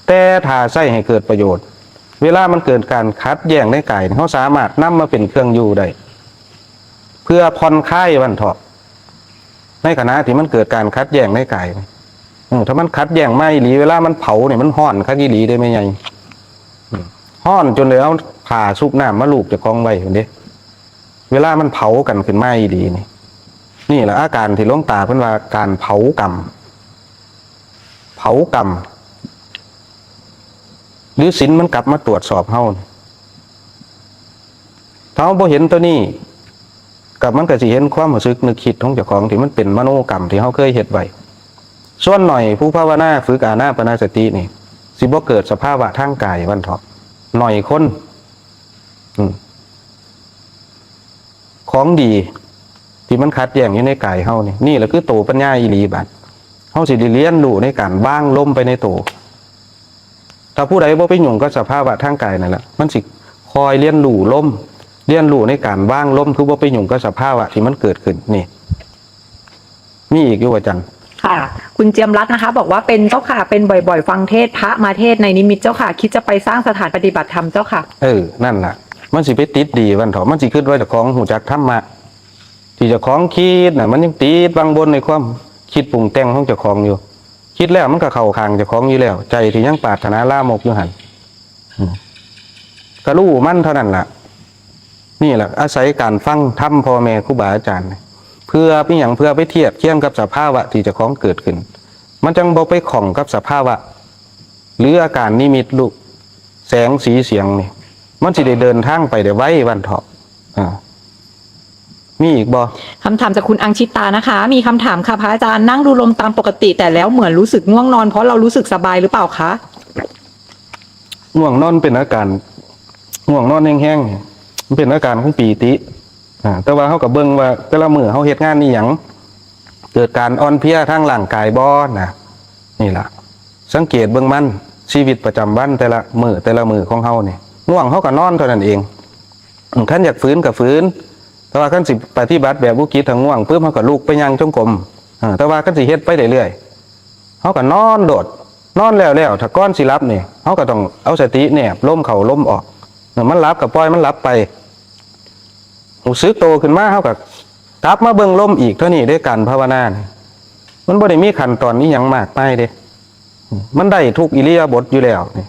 แต่ถ้าใช้ให้เกิดประโยชน์ เวลามันเกิดการคัดแย้งในกายเขาสามารถนำมาเป็นเครื่องอยู่ได้เพื่อผ่อนคลายวันเถาะในขณะที่มันเกิดการคัดแย้งในกายถ้ามันคัดแย้งไม่หลีเวลามันเผาเนี่ยมันห้อนคักอีหลีได้ไหมไงห้อนจนเลยเอาผ่าซุกน้ำมาลูบจากกองไว้เด้เวลามันเผากันขึ้นไม่ดีนี่แหละอาการที่หลวงตาเพิ่นว่าการเผากรรมหรือศีลมันกลับมาตรวจสอบเฮาถ้าเฮาบ่เห็นตัวนี้กับมันก็สิเห็นความรู้สึกนึกคิดของเจ้าของที่มันเป็นมโนกรรมที่เฮาเคยเฮ็ดไว้ส่วนหน่อยผู้ภาวนาฝึกอานาปานสตินี่สิบ่เกิดสภาวะทางกายวันเถาะหน่อยคนของดีที่มันคัดแย้งอยู่ในกายเฮานี่แหละคือโตปัญญาอีหลีบัดเฮาสิได้เรียนรู้ในการบ้างลมไปในโตถ้าผู้ใดบ่ไปยุ่งกับสภาวะทางกายนั่นแหละมันสิคอยเรียนรู้ลมเรียนรู้ในการบ้างลมคือบ่ไปยุ่งกับสภาวะที่มันเกิดขึ้นนี่มีอีกอยู่อาจารย์ ค่ะ คุณเจียมรัตน์นะคะ บอกว่าเป็นเจ้าค่ะเป็นบ่อยๆฟังเทศพระมาเทศในนิมิตเจ้าค่ะคิดจะไปสร้างสถานปฏิบัติธรรมเจ้าค่ะนั่นล่ะมันสิไปติดดีวันเถาะมันสิคิดว่าเจ้าของหูจักธรรมะที่เจ้าของคิดน่ะมันยังติดบางบนในความคิดปรุงแต่งของเจ้าของอยู่คิดแล้วมันก็เข้าข้างเจ้าของอยู่แล้วใจที่ยังปรารถนาลามกอยู่หั่นก็รู้มันเท่านั้นล่ะนี่แหละอาศัยการฟังธรรมพ่อแม่ครูบาอาจารย์เพื่อเป็นอย่างเพื่อไปเทียบเทียมกับสภาวะที่เจ้าของเกิดขึ้นมันจังบ่ไปข่องกับสภาวะหรืออาการนิมิตรูปแสงสีเสียงนี่มันสิได้เดินทางไปได้ไว้วันเถาะมีอีกบ่คำถามจากคุณอังชิตานะคะ มีคำถามค่ะพระอาจารย์นั่งดูลมตามปกติแต่แล้วเหมือนรู้สึกง่วงนอนเพราะเรารู้สึกสบายหรือเปล่าคะง่วงนอนเป็นอาการง่วงนอนแห้งๆมันเป็นอาการของปีติแต่ว่าเขากับเบิ่งว่าแต่ละมื้อเขาเฮ็ดงานนี่หยังเกิดการอ่อนเพลียทางร่างกายบ่นะนี่ล่ะสังเกตเบิ่งมันชีวิตประจำวันแต่ละมื้อของเฮานี่ง่วงเฮาก็นอนเท่านั้นเองคันอยากฟื้นก็ฟื้นแต่ว่าคันสิปฏิบัติแบบบุกิจทางง่วงปุ๊บเฮาก็ลุกไปย่างจงกรมแต่ว่าคันสิเฮ็ดไปเรื่อยๆเฮาก็นอนโดดนอนแล้วถ้าก้อนสิหลับนี่เฮาก็ต้องเอาสติแนบลมเข้าลมออกมันหลับก็ปล่อยมันหลับไปรู้สึกโตขึ้นมาเฮาก็กลับมาเบิ่งลมอีกเท่านี้ด้วยการภาวนามันบ่ได้มีขั้นตอนนี้หยังมากมายเด้มันได้ทุกอิริยาบถอยู่แล้วนี่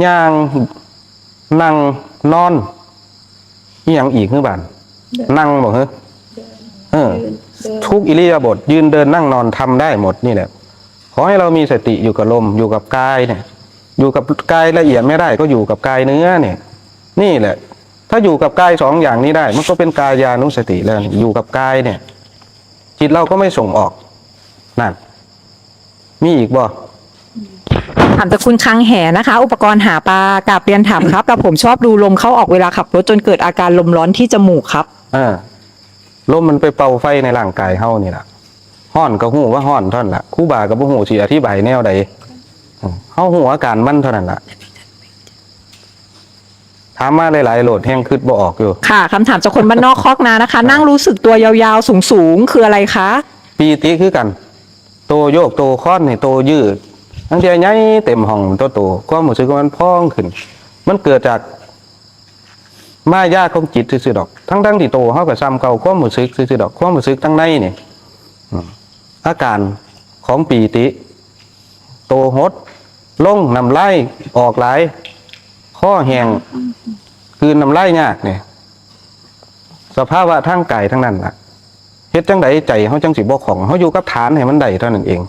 ย่างนั่งนอนนี่ยังอีกคือบ้านนั่งบอกทุกอิริยาบถยืนเดินนั่งนอนทำได้หมดนี่แหละขอให้เรามีสติอยู่กับลมอยู่กับกายเนี่ยอยู่กับกายละเอียดไม่ได้ก็อยู่กับกายเนื้อเนี่ยนี่แหละถ้าอยู่กับกายสองอย่างนี้ได้มันก็เป็นกายานุสติแล้วอยู่กับกายเนี่ยจิตเราก็ไม่ส่งออกนั่นมีอีกบ่ถามจากคุณคังแหนะคะ อุปกรณ์หาปลากราบเรียนถามครับแต่ผมชอบดูลมเข้าออกเวลาขับรถจนเกิดอาการลมร้อนที่จมูกครับลมมันไปเป่าไฟในร่างกายเฮานี่แหละฮ้อนก็หูว่าฮ้อนเท่านั้นละครูบาก็บ่ฮู้สิอธิบายแนวใดเฮาฮู้อาการมันเท่านั้นละถามมาหลายๆโหลดแห้งคิดบ่ออกอยู่ค่ะคำถามจากคนบ้านนอกคอกนานะคะ นั่งรู้สึกตัวยาวๆสูงๆคืออะไรคะปีติคือกันโตโยกโตค้อนนี่โตยืดทั้งเทียใหญ่เต็มห้องโตความรู้สึกว่ามันพองขึ้นมันเกิดจากมายาของจิตซื่อๆดอกทั้งที่โตเฮาก็ซ้ำเก่าความรู้สึกซื่อๆดอกความรู้สึกทั้งในนี่อาการของปีติโตหดลงน้ำลายออกหลายข้อแห้งคืนน้ำลายยากเนี่ยสภาวะทางกายทั้งนั้นล่ะเฮ็ดจังไดใจเฮาจังสิบ่ของเฮาอยู่กับฐานให้มันได้เท่านั้นเอง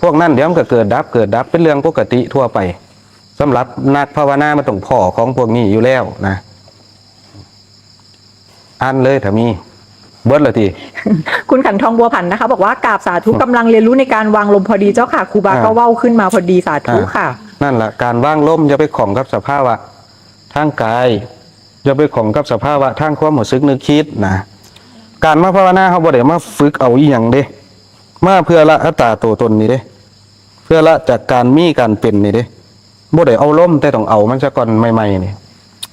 พวกนั้นเดี๋ยวมันก็เกิดดับเป็นเรื่องปกติทั่วไปสำหรับนักภาวนามันต้องพ่อของพวกนี้อยู่แล้วนะอ่านเลยถ้ามี เบิดละที คุณขันทองบัวผันนะคะ บอกว่ากราบสาธุกำลังเรียนรู้ในการวางลมพอดีเจ้าค่ะครูบาก็เว้าขึ้นมาพอดีสาธุค่ะ นั่นแหละการว่างลมอย่าไปของกับสภาวะทางกายอย่าไปของกับสภาวะทางความรู้สึกนึกคิดนะการมาภาวนาเขาบ่ได้มาฝึกเอาอีหยังเด้มาเพื่อละอัตตาตัวตนนี่เด้เพื่อละจากการมีการเป็นนี่เด้บ่ได้เอาลมแต่ต้องเอามันซะก่อนใหม่ๆนี่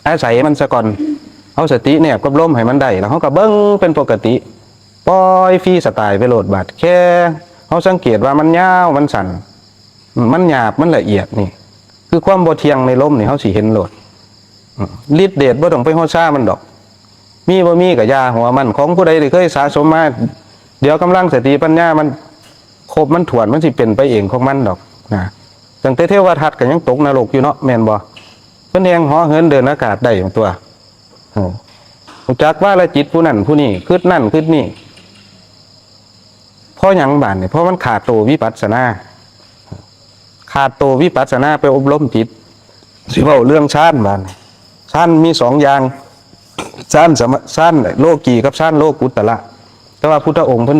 อาศัยมันซะก่อนเอาสติเนี่ยกับลมให้มันได้แล้วเขาก็เบิ่งเป็นปกติปล่อยฟรีสไตล์ไปโหลดบาดแค่เขาสังเกตว่ามันยาวมันสั่นมันหยาบมันละเอียดนี่คือความบ่เที่ยงในลมนี่เขาสิเห็นโหลดฤทธิ์เดชบ่ต้องไปโหซ่ามันดอกมีบ่มีก็ยาหัวมันของผู้ใดที่เคยสะสมมาเดี๋ยวกำลังสติปัญญามันครบมันถ่วนมันสิเป็นไปเองของมันดอกนะตั้งแต่เทวทัตก็ยังตกนรกอยู่เนาะแม่นบ่เพิ่นแฮงเหาะเหินเดินอากาศได้ของตัวรู้จักว่าละจิตผู้นั้นผู้นี้คิดนั่นคิดนี่เพราะหยังบาดนี่เพราะมันขาดตัววิปัสสนาขาดตัววิปัสสนาไปอบรมจิตสิเว้าเรื่องฌานบาดนี่ฌานมี2อย่างฌานโลกีกับฌานโลกุตตระแต่ว่าพุทธองค์เพิ่น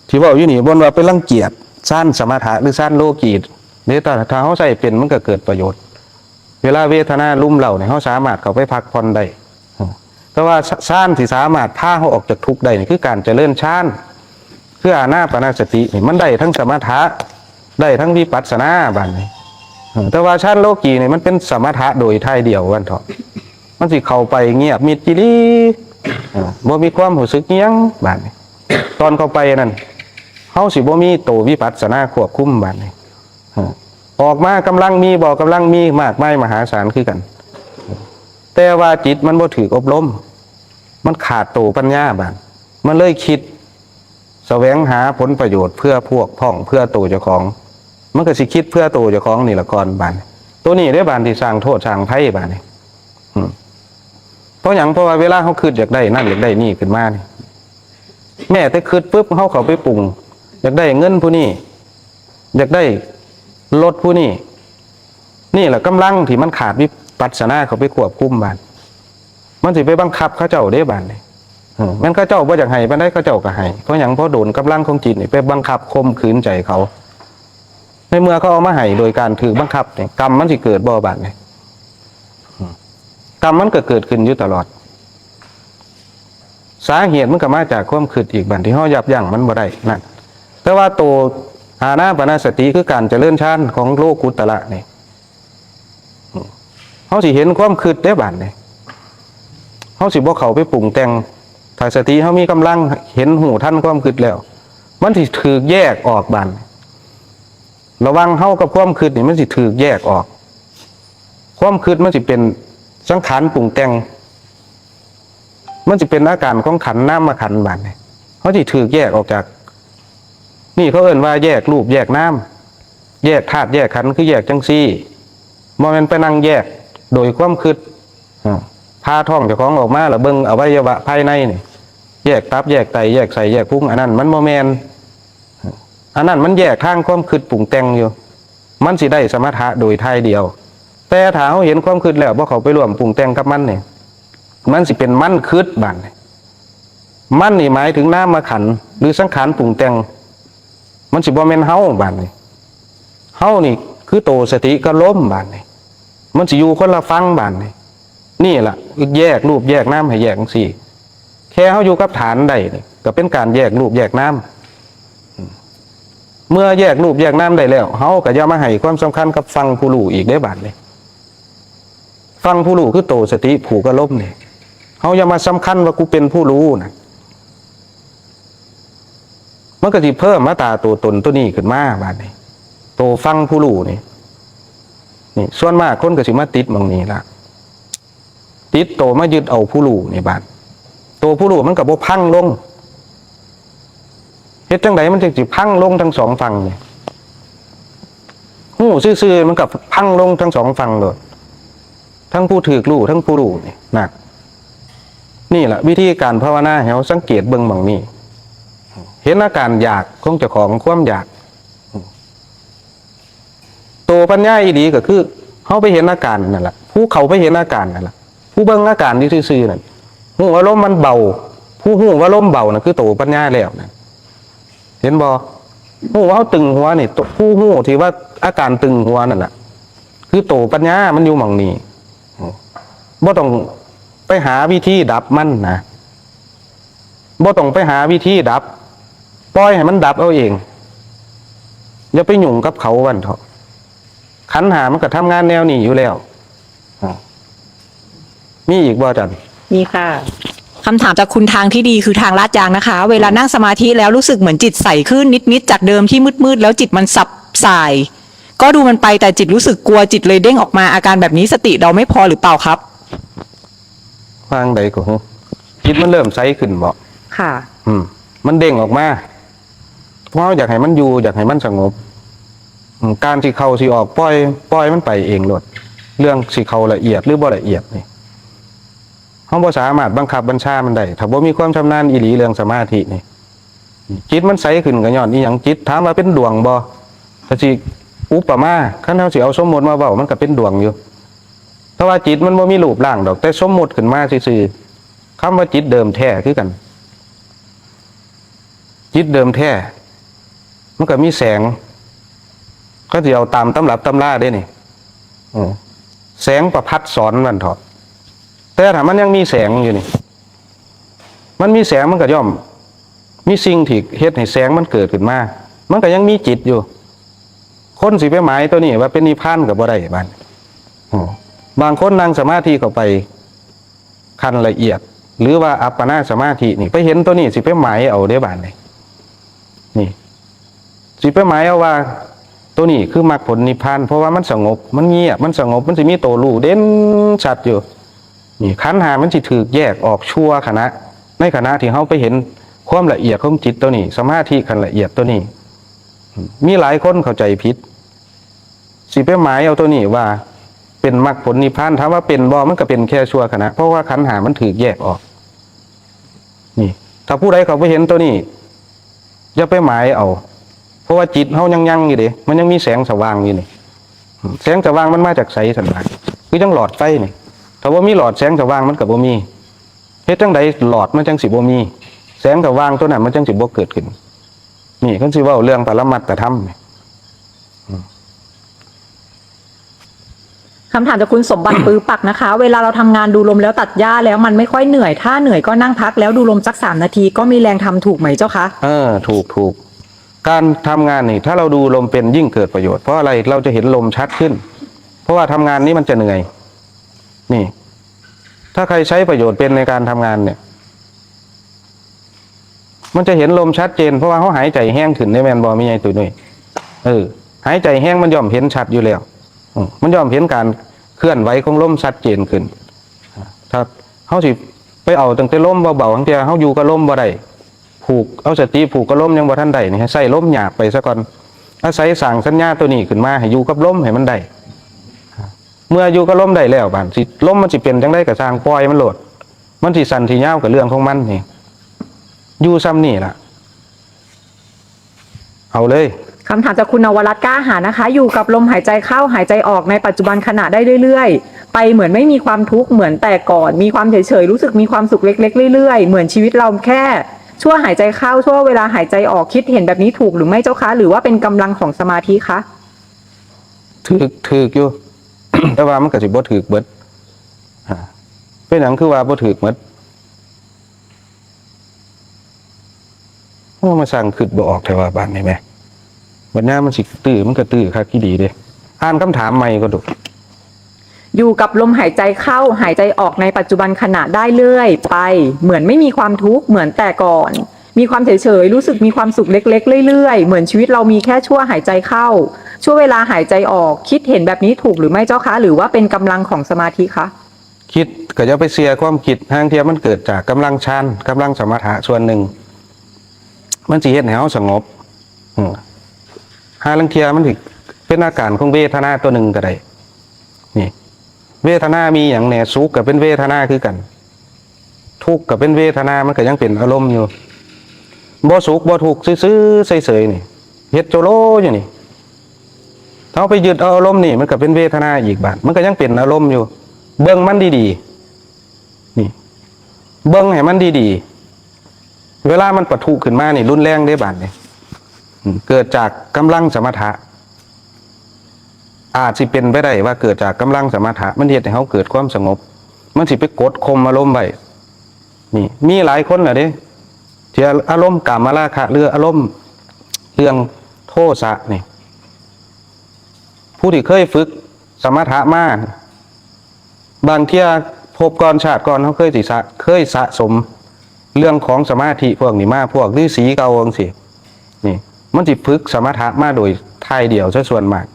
ที่เว้าอยู่นี่บ่นว่าเป็นรังเกียจฌานสมถะหรือฌานโลกีเด้อถ้าเฮาใช้เป็นมันก็เกิดประโยชน์เวลาเวทนาลุ่มเล่าเนี่ยเฮาสามารถเข้าไปพักผ่อนได้แต่ว่าฌานที่สามารถพาเฮาออกจากทุกข์ได้นี่คือการเจริญฌานคืออานาปานสตินี่มันได้ทั้งสมถะได้ทั้งวิปัสสนาบัดนี้แต่ว่าฌานโลกีนี่มันเป็นสมถะโดยท้ายเดียววันเถาะมันสิเข้าไปเงียบมิดจิลีบ่มีความรู้สึกอิหยังบัดนี้ตอนเข้าไปนั่นเฮาสิบ่มีตัววิปัสสนาควบคุมบัดนี้ออกมากำลังมีบ่กำลังมีมากมายมหาศาลคือกันแต่ว่าจิตมันบ่ถูกอบรมมันขาดตัวปัญญาบัดมันเลยคิดแสวงหาผลประโยชน์เพื่อพวกพ้องเพื่อตัวเจ้าของมันก็สิคิดเพื่อตัวเจ้าของนี่ละก่อนบัดตัวนี้ได้บานที่สร้างโทษสร้างภัยบัดนี้เพราะหยังเพราะว่าเวลาเขาคิดอยากได้นั่นอยากได้นี่ขึ้นมานี่แม่แต่คิดปุ๊บเขาไปปรุงอยากได้เงินผู้นี้อยากได้รถผู้นี้นี่แหละกำลังที่มันขาดวิปัสสนาเขาไปควบคุมบานมันสิไปบังคับเขาเจ้าได้บานนี่มันเขาเจ้าบ่อยากให้ปานใดเขาเจ้าก็ให้เพราะหยังเพราะโดนกำลังของจิตนี่ไปบังคับข่มขืนใจเขาในเมื่อเขาเอามาให้โดยการถือบังคับเนี่ยกรรมมันสิเกิดบ่บานนี่กรรมมันก็เกิดขึ้นอยู่ตลอดสาเหตุมันก็มาจากความคิดอีกบัดที่เฮายับยั้งมันบ่ได้นั่นแต่ว่าตัวอานาปานสติคือการเจริญฌานของโลกุตตระนี่เฮาสิเห็นความคิดได้บัดนี่เฮาสิบ่เข้าไปปรุงแต่งถ้าสติเฮามีกำลังเห็นหูทันความคิดแล้วมันสิถูกแยกออกบัดระวังเฮากับความคิดนี่มันสิถูกแยกออกความคิดมันสิเป็นสังขารปรุงแต่งมันจะเป็นอาการของขันธ์นามขันธ์บัดนี่เขาสิถูกแยกออกจากนี่เขาเอิ้นว่าแยกรูปแยกนามแยกธาตุแยกขันธ์คือแยกจังซี่บ่แม่นไปนั่งแยกโดยความคิดพาท้องเจ้าของออกมาแล้วเบิ่งอวัยวะภายในนี่แยกตับแยกไตแยกไส้แยกพุงอันนั้นมันบ่แม่นอันนั้นมันแยกทางความคิดปรุงแต่งอยู่มันสิได้สมถะโดยท้ายเดียวแต่ถ้าเฮาเห็นความคิดแล้วบ่เข้าไปร่วมปรุงแต่งกับมันนี่มันสิเป็นมันคิดบัดนี่มันนี่หมายถึงนามขันธ์หรือสังขารปรุงแต่งมันสิบ่แม่นเฮาบัดนี่เฮานี่คือโตสติก็ล้มบัดนี่มันสิอยู่คนละฟังบัดนี่นี่ล่ะแยกรูปแยกนามให้แยกจังซี่แค่เฮาอยู่กับฐานใดนี่ก็เป็นการแยกรูปแยกนามเมื่อแยกรูปแยกนามได้แล้วเฮาก็อย่ามาให้ความสำคัญกับฟังผู้รู้อีกได้บัดนี่ฟังผู้รู้คือโตสติผูกอารมณ์นี่เขาอย่ามาสำคัญว่ากูเป็นผู้รู้นะมันก็สิเพิ่มมาตาตัวตนตัวนี้ขึ้นมาบาดนี้โตฟังผู้รู้นี่ส่วนมากคนก็สิมาติดมองนี้ละติดโตมายึดเอาผู้รู้นี่บาดตัวผู้รู้มันก็บ่พังลงเฮ็ดจังไดมันจึงสิพังลงทั้งสองฝั่งนี่หู้ซื่อๆมันก็พังลงทั้งสองฝั่งเลยทั้งผู้ถือรู้ทั้งผู้รู้นี่หนักนี่แหละวิธีการภาวนาให้เราสังเกตเบิ่งหม่องนี้เห็นอาการอยากของเจ้าของความอยากตัวปัญญาอีดีก็คือเฮาไปเห็นอาการนั่นแหละผู้เขาไปเห็นอาการนั่นแหละผู้เบิ่งอาการที่ซื่อๆนั่นหูอารมณ์มันเบาผ ผู้หูว่าล้มเบานะคือโตปัญญาแล้วนะเห็นบ่หูว่าเขาตึงหัวนี่ผู้หูที่ว่าอาการตึงหัวนั่นแหละคือโตปัญญามันอยู่หม่องนี้บ่ต้องไปหาวิธีดับมันนะบ่ต้องไปหาวิธีดับปล่อยให้มันดับเอาเองอย่าไปหยุ่งกับเขาวันเถอะขันธ์ห้ามันก็ทำงานแนวนี้อยู่แล้วมีอีกบ่จัน มีค่ะคำถามจากคุณทางที่ดีคือทางลาดยางนะคะ เวลานั่งสมาธิแล้วรู้สึกเหมือนจิตใสขึ้นนิดๆจากเดิมที่มืดๆแล้วจิตมันสับสาย ก็ดูมันไปแต่จิตรู้สึกกลัวจิตเลยเด้งออกมาอาการแบบนี้สติเราไม่พอหรือเปล่าครับ วางใดก็จิตมันเริ่มใสขึ้นบ่ ค่ะ มันเด้งออกมาเพราะอยากให้มันอยู่อยากให้มันสงบการสิเข้าสิออกปล่อยมันไปเองโลดเรื่องสิเข้าละเอียดหรือบ่ละเอียดนี่เฮาบ่สามารถบังคับบัญชามันได้ถ้าบ่มีความชำนาญอีหลีเรื่องสมาธินี่จิตมันใสขึ้นก็ย้อนอีหยังจิตถามว่าเป็นดวงบ่ถ้าสิอุปมาคันเฮาสิเอาสมมุติมาเว้ามันก็เป็นดวงอยู่เพราะว่าจิตมันบ่มีรูปร่างดอกแต่สมมุติขึ้นมาซื่อๆคำว่าจิตเดิมแท้คือกันจิตเดิมแท้มันก็มีแสงก็จะเอาตามตำรับตำราได้นี่แสงประพัดสอนมันเถอะแต่ถ้ามันยังมีแสงอยู่นี่มันมีแสงมันก็ย่อมมีสิ่งที่เฮ็ดให้แสงมันเกิดขึ้นมามันก็ยังมีจิตอยู่คนสิไปหมายตัวนี้ว่าเป็นนิพพานก็บ่ได้บ้านบางคนนั่งสมาธิเข้าไปขั้นละเอียดหรือว่าอัปปนาสมาธินี่ไปเห็นตัวนี้สิไปหมายเอาได้บ้านนี่สิไปหมายเอาว่าตัวนี้คือมรรคผลนิพพานเพราะว่ามันสงบมันเงียบมันสงบมันสิมีตัวรู้เด่นชัดอยู่นี่ขันธ์ห้ามันสิถูกแยกออกชั่วขณะในขณะที่เฮาไปเห็นความละเอียดของจิตตัวนี้สมาธิขั้นละเอียดตัวนี้มีหลายคนเข้าใจผิดสิไปหมายเอาตัวนี้ว่าเป็นมรรคผลนิพพานถามว่าเป็นบ่มันก็เป็นแค่ชั่วขณะเพราะว่าขันธ์ห้ามันถูกแยกออกนี่ถ้าผู้ใดเขาไปเห็นตัวนี้อย่าไปหมายเอาเพราะว่าจิตเฮายังอยู่เด้มันยังมีแสงสว่างอยู่นี่แสงสว่างมันมาจากไสสันว่าคือจังหลอดไฟนี่ถ้าบ่มีหลอดแสงสว่างมันก็บ่มีเฮ็ดจังใดหลอดมันจังสิบ่มีแสงสว่างตัวนั้นมันจังสิบ่เกิดขึ้นนี่เพิ่นสิเว้าเรื่องปรมัตถธรรมคำถามจากคุณสมบัติปือปักนะคะ เวลาเราทำงานดูลมแล้วตัดหญ้าแล้วมันไม่ค่อยเหนื่อยถ้าเหนื่อยก็นั่งพักแล้วดูลมสัก3 นาทีก็มีแรงทำถูกไหมเจ้าคะถูกการทำงานนี่ถ้าเราดูลมเป็นยิ่งเกิดประโยชน์เพราะอะไรเราจะเห็นลมชัดขึ้นเพราะว่าทำงานนี้มันจะเหนื่อยนี่ถ้าใครใช้ประโยชน์เป็นในการทำงานเนี่ยมันจะเห็นลมชัดเจนเพราะว่าเขาหายใจแห้งขึ้นในแมนบอมีไงตัวนี้หายใจแห้งมันย่อมเห็นชัดอยู่แล้วมันย่อมเห็นการเคลื่อนไหวของลมชัดเจนขึ้นถ้าเขาสิไปเอาตั้งแต่ลมเบาๆทั้งเดียวเขาอยู่กับลมบ่ได้ผูกเอาสติผูกกับลมยังบ่ทันได้นี่ให้ใส่ลมหยาบไปซะก่อนอาศัยสั่งสัญญาตัวนี้ขึ้นมาให้อยู่กับลมให้มันได้เมื่ออยู่กับลมได้แล้วบานสิลมมันสิเป็นจังได้กับสร้างปล่อยมันโหลดมันสิสั่นสิยาวกับเรื่องของมันนี่อยู่ซ้ำนี่ล่ะเอาเลยคำถามจากคุณนวรัตน์กล้าหาญนะคะอยู่กับลมหายใจเข้าหายใจออกในปัจจุบันขณะได้เรื่อยๆไปเหมือนไม่มีความทุกข์เหมือนแต่ก่อนมีความเฉยๆรู้สึกมีความสุขเล็กๆเรื่อยๆเหมือนชีวิตเราแค่ชั่วหายใจเข้าชั่วเวลาหายใจออกคิดเห็นแบบนี้ถูกหรือไม่เจ้าคะหรือว่าเป็นกำลังของสมาธิคะถูกอยู่ แต่ว่ามันก็สิบ่ถูกเบิดเป็นหยังคือว่าบ่ถูกหมดมาสั่งขึ้นบ่ออกแต่ว่าบ้านนี่แม่วันหน้ามันสิตื้อมันก็ตื้อคักที่ดีเด้อ่านคำถามใหม่ก็ดูอยู่กับลมหายใจเข้าหายใจออกในปัจจุบันขณะได้เรื่อยไปเหมือนไม่มีความทุกข์เหมือนแต่ก่อนมีความเฉยๆรู้สึกมีความสุขเล็กๆเรื่อยๆเหมือนชีวิตเรามีแค่ชั่วหายใจเข้าชั่วเวลาหายใจออกคิดเห็นแบบนี้ถูกหรือไม่เจ้าคะหรือว่าเป็นกำลังของสมาธิคะคิดก็จะไปเสียความคิดทางเทียมมันเกิดจากกำลังฌานกำลังสมถะส่วนหนึ่งมันสิเฮ็ดให้เฮาสงบหาลังเทียมันถึงเป็นอาการของเวทนาตัวหนึ่งก็ได้นี่เวทนามีอย่างแหน่สุขกับเป็นเวทนาคือกันทุกข์กับเป็นเวทนามันก็ยังเป็นอารมณ์อยู่บ่สุขบ่ทุกข์ซื่อๆเฉยๆนี่เฮ็ดโจโลอยู่นี่ถ้าไปยึดเอาอารมณ์นี่มันก็เป็นเวทนาอีกบาดมันก็ยังเป็นอารมณ์อยู่เบิ่งมันดีๆนี่เบิ่งให้มันดีๆ เวลามันปะทุขึ้นมานี่รุนแรงได้บาดนี่เกิดจากกำลังสมถะอาจสิเป็นไปได้ว่าเกิดจากกำลังสมถะมันเฮ็ดให้เฮาเกิดความสงบมันสิไปกดข่มอารมณ์ไว้นี่มีหลายคนน่ะเด้ที่อารมณ์กามราคะหรืออารมณ์เรื่องโทสะนี่ผู้ที่เคยฝึกสมถะมาบางเที่ยพบก่อนชาติก่อนเขาเคยสะสมเรื่องของสมาธิพวกนี้มาพวกฤาษีเก่าจังซี่นี่มันสิฝึกสมถะมาโดยทายเดียวซะส่วนมาก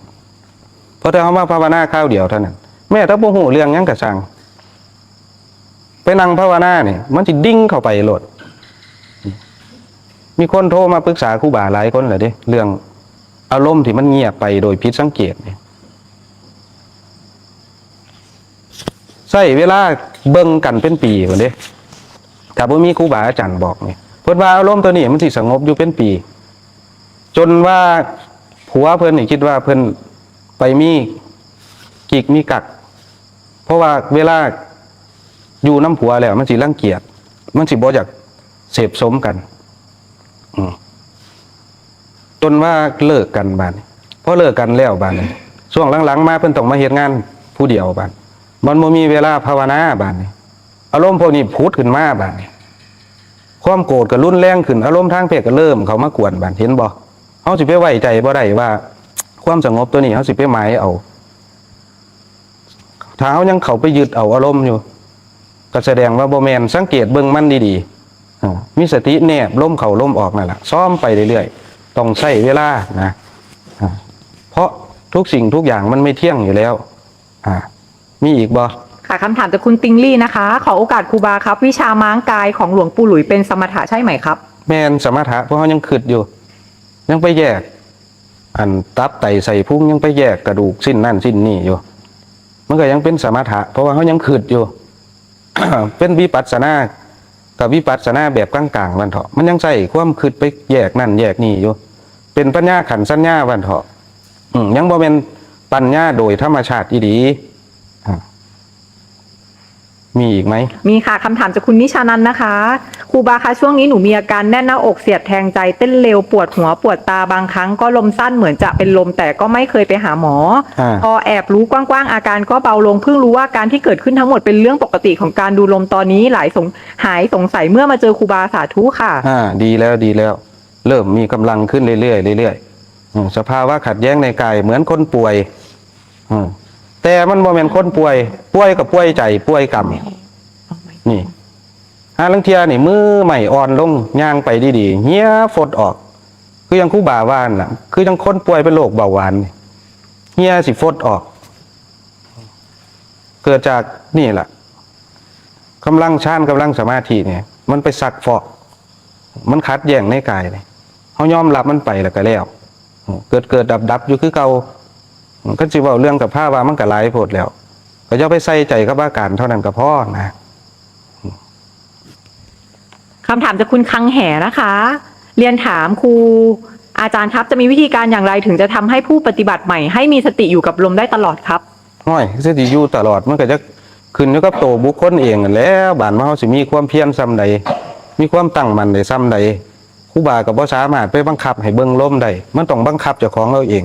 เพราะถ้าเขามาภาวนาคราวเดียวเท่านั้นแม้ถ้าบ่ฮู้เรื่องหยังก็ช่างไปนั่งภาวนาเนี่ยมันสิดิ่งเข้าไปโลดมีคนโทรมาปรึกษาครูบาหลายคนเลยเด้เรื่องอารมณ์ที่มันเงียบไปโดยผิดสังเกตเนี่ยใช้เวลาเบิ่งกันเป็นปีพุ่นเด้ถ้าบ่มีครูบาอาจารย์บอกนี่เพิ่นว่าอารมณ์ตัวนี้มันสิสงบอยู่เป็นปีจนว่าผัวเพิ่นนี่คิดว่าเพิ่นไปมีกิกมีกักเพราะว่าเวลาอยู่น้ำผัวแล้วมันสิรังเกียจมันสิบ่อยากเสพสมกันจนว่าเลิกกันบาดนี้พอเลิกกันแล้วบาดนี้ช่วงหลังๆมาเพิ่นต้องมาเฮ็ดงานผู้เดียวบาดมันบ่มีเวลาภาวนาบาดนี้อารมณ์พวกนี้พูดขึ้นมาบาดนี้ความโกรธก็รุนแรงขึ้นอารมณ์ทางเพศก็เริ่มเข้ามากวนบาดเห็นบ่เฮาสิไปไว้ใจบ่ได้ว่าความสงบตัวนี้เฮาสิไปหมายเอาถ้าเฮายังเข้าไปยึดเอาอารมณ์อยู่ก็แสดงว่าบ่แม่นสังเกตเบิ่งมันดีๆมีสติแนบลมเข้าลมออกนั่นล่ะซ้อมไปเรื่อยๆต้องใช้เวลานะเพราะทุกสิ่งทุกอย่างมันไม่เที่ยงอยู่แล้วมีอีกบ่ค่ะคำถามจากคุณติงลี่นะคะขอโอกาสครูบาครับวิชาม้างกายของหลวงปู่หลุยเป็นสมถะใช่ไหมครับแม่นสมถะเพราะเขายังคิดอยู่ยังไปแยกอันตับไตใส่พุงยังไปแยกกระดูกสิ้นนั่นสิ้นนี่อยู่มันก็ยังเป็นสมถะเพราะว่าเขายังคิดอยู่ เป็นวิปัสสนากับวิปัสสนาแบบกลางๆวันเถาะมันยังใส่ความคิดไปแยกนั่นแยกนี่อยู่เป็นปัญญาขันธ์สัญญาวันเถาะยังบ่เป็นปัญญาโดยธรรมชาติอีดีมีอีกไหมมีค่ะคำถามจากคุณนิชานันนะคะครูบาคะช่วงนี้หนูมีอาการแน่นหน้าอกเสียดแทงใจเต้นเร็วปวดหัวปวดตาบางครั้งก็ลมสั้นเหมือนจะเป็นลมแต่ก็ไม่เคยไปหาหมอพอแอบรู้กว้างๆอาการก็เบาลงเพิ่งรู้ว่าการที่เกิดขึ้นทั้งหมดเป็นเรื่องปกติของการดูลมตอนนี้หายสงสัยเมื่อมาเจอครูบาสาธุค่ะดีแล้วเริ่มมีกำลังขึ้นเรื่อยๆสภาวะขัดแย้งในกายเหมือนคนป่วยแต่มันบ่แม่นคนป่วยกับป่วยใจป่วยกรรมนี่ลังเทียนี่มือใหม่อ่อนลงย่างไปดีๆเหี้ยฟดออกคือยังครูบาว่านน่ะคือยังคนป่วยเป็นโรคเบาหวานเหี้ยสิฟดออกเกิดจากนี่แหละกำลังฌานกำลังสมาธิเนี่ยมันไปสักฟอกมันขัดแย้งในกายเลยเขายอมรับมันไปแล้วก็แล้วเกิดดับอยู่คือเก่าก็สิเว้าเรื่องกับผ้าว่ามันก็หลายโพดแล้วก็อย่าไปใส่ใจกับอาการเท่านั้นก็พอนะคำถามจากคุณคังแหนะคะ เรียนถามครูอาจารย์ครับจะมีวิธีการอย่างไรถึงจะทำให้ผู้ปฏิบัติใหม่ให้มีสติอยู่กับลมได้ตลอดครับสติอยู่ตลอดมันก็จะขึ้นอยู่กับตัวบุคคลเองนั่นแหล้วบ้านเฮาสิมีความเพียรซ้ำใดมีความตั้งมั่นได้ซ้ำใดครูบาก็บ่สามารถไปบังคับให้เบิ่งลมได้มันต้องบังคับเจ้าของเราเอง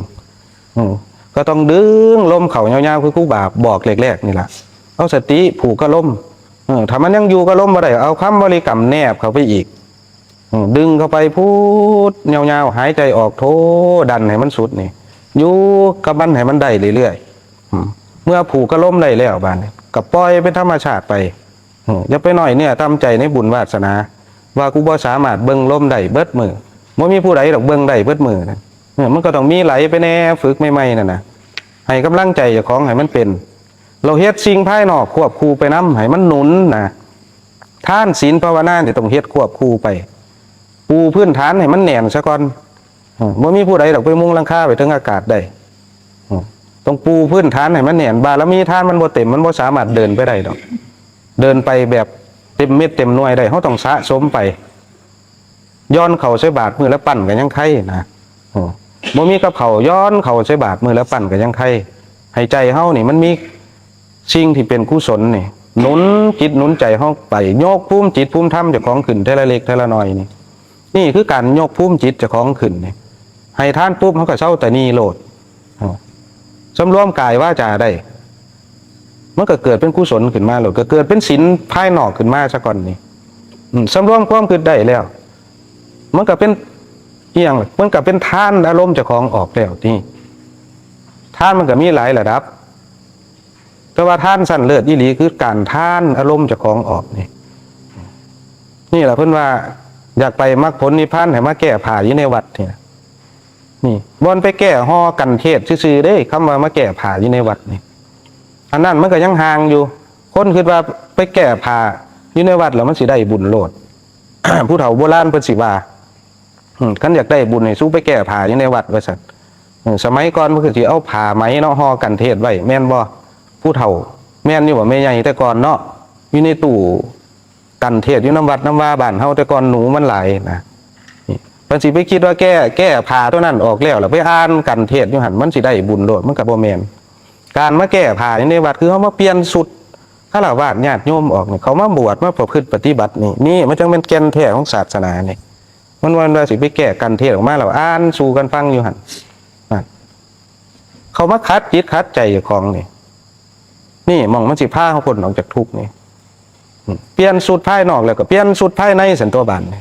ก็ต้องดึงลมเข่ายาวๆคือครูบาบอกแรกๆนี่ล่ะเอาสติผูกกับลมถ้ามันยังอยู่กับลมบ่ได้เอาคำบริกรรมแนบเข้าไปอีกดึงเข้าไปพูดยาวๆหายใจออกโทดันให้มันสุดนี่อยู่กับมันให้มันได้เรื่อยๆเมื่อผูกกับลมได้แล้วบาดนี้ก็ปล่อยเป็นธรรมชาติไปอย่าไปหน่อยเนี่ยตามใจในบุญวาสนาว่ากูบ่สามารถเบิ่งลมได้เบิดมือบ่มีผู้ใดดอกเบิ่งได้เบิดมือนั่นมันก็ต้องมีไหลไปแน่ฝึกใหม่ๆนั่นน่ะให้กำลังใจเจ้าของให้มันเป็นเราเฮ็ดสิ่งภายนอกควบคู่ไปนำให้มันหนุนนะทานศีลภาวนาเนี่ยต้องเฮ็ดควบคู่ไปปูพื้นฐานให้มันแน่นซะก่อนบ่มีผู้ใดดอกไปมุงหลังคาไปถึงอากาศได้ต้องปูพื้นฐานให้มันแน่นบารมีทานมันบ่เต็มมันบ่สามารถเดินไปได้ดอกเดินไปแบบเต็มเม็ดเต็มหน่วยได้เฮาต้องสะสมไปย้อนเข่าใส่บาตรมื้อละปั้นก็ยังไข่นะบ่มีกับเขาย้อนเขาใส่บาตรมือแล้วปั่นก็ยังไข่ให้ใจเฮานี่มันมีสิ่งที่เป็นกุศลนี่ หนุนจิตหนุนใจเฮาไปโยกภูมิจิตภูมิธรรมเจ้าของขึ้นเทละเล็กเทละน้อยนี่คือการโยกภูมิจิตเจ้าของขึ้นนี่ให้ท่านปุ๊บเฮาก็เศร้าแต่นี่โลดสำรวมกายวาจาได้มันก็เกิดเป็นกุศลขึ้นมาโลดก็เกิดเป็นศีลภายนอกขึ้นมาซะก่อนนี่สำรวมความคิดได้แล้วมันก็เป็นเอียงมันก็เป็นทานอารมณ์เจ้าของออกแล้วนี่ทานมันก็มีหลายระดับแต่ว่าท่านสั้นเลิศอีหลีคือการท่านอารมณ์เจ้าของออกนี่แหละเพิ่นว่าอยากไปมรรคผลนิพพานให้มาแก้ผ้าอยู่ในวัดเนี่ยนี่บ่อนไปแก้ห่อกันเทศซื่อๆเด้คำว่ามาแก้ผ้าอยู่ในวัดนี่อันนั้นมันก็ยังห่างอยู่คนคิดว่าไปแก้ผ้าอยู่ในวัดแล้วมันสิได้บุญโลด ผู้เฒ่าโบราณเพิ่นสิว่าคันอยากได้บุญให้สู้ไปแก้ผ้าอยู่ในวัดว่าซั่นสมัยก่อนมันคือสิเอาผ้าไหมเนาะห่อกันเทศไว้แม่นบ่ผู้เฒ่าแม่นอยู่บ่แม่ใหญ่แต่ก่อนเนาะอยู่ในตู้กันเทศอยู่น้ำวัดน้ำว่าบ้านเฮาแต่ก่อนหนูมันหลายนะนี่เพิ่นสิไปคิดว่าแก้ผ้าตัวนั้นออกแล้วไปอ่านกันเทศอยู่หั่นมันสิได้บุญโลดมันก็บ่แม่นการมาแก้ผ้าในวัดคือเฮามาเปลี่ยนสุดฆราวาสญาติโยมออกนี่เขามาบวชมาประพฤติปฏิบัตินี่มันจังเป็นแก่นแท้ของศาสนานี่มันว่าสิไปแก้กันเทศออกมาแล้วอ่านสู่กันฟังอยู่หั่นเขามาคัดจิตคัดใจของนี่มองมันสิพาเขาพ้นออกจากทุกข์นี่เปลี่ยนสุดภายนอกแล้วก็เปลี่ยนสุดภายในสันตัวบานนี่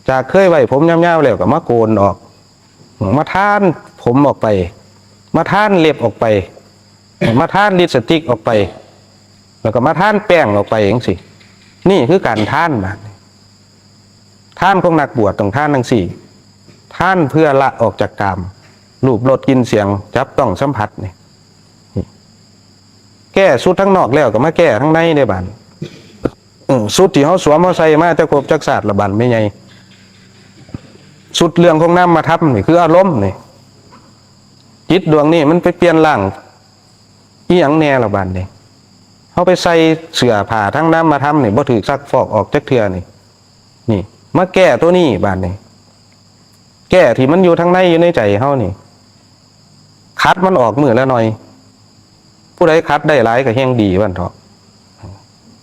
จากเคยไว้ผมยาวๆแล้วก็มาโกนออกมาท่านผมออกไปมาท่านเล็บออกไปมาท่านลิปสติกออกไปแล้วก็มาท่านแป้งออกไปอย่างสินี่คือการท่านบานท่านของนักบวชต้องท่านทั้งสี่ท่านเพื่อละออกจากกามรูปรสกลิ่นเสียงจับต้องสัมผัสนี่แก้สุดทั้งนอกแล้วก็มาแก้ทั้งในได้บานสุดที่เขาสวมเขาใส่มาจะครบจักศาสตร์ละบานไม่ไงสุดเรื่องของน้ำมาทับนี่คืออารมณ์นี่จิตดวงนี่มันไปเปลี่ยนร่างอีหยังแน่ละบานนี่เขาไปใส่เสื้อผ้าทั้งน้ำมาทับนี่บ่ถือซักฟอกออกจักเทื่อนี่มาแก้ตัวนี้บานนี่แก้ที่มันอยู่ทั้งในอยู่ในใจเขานี่คัดมันออกมือแล้วหน่อยผู้ใดคัดได้หลายก็แห่งดีวันเถาะ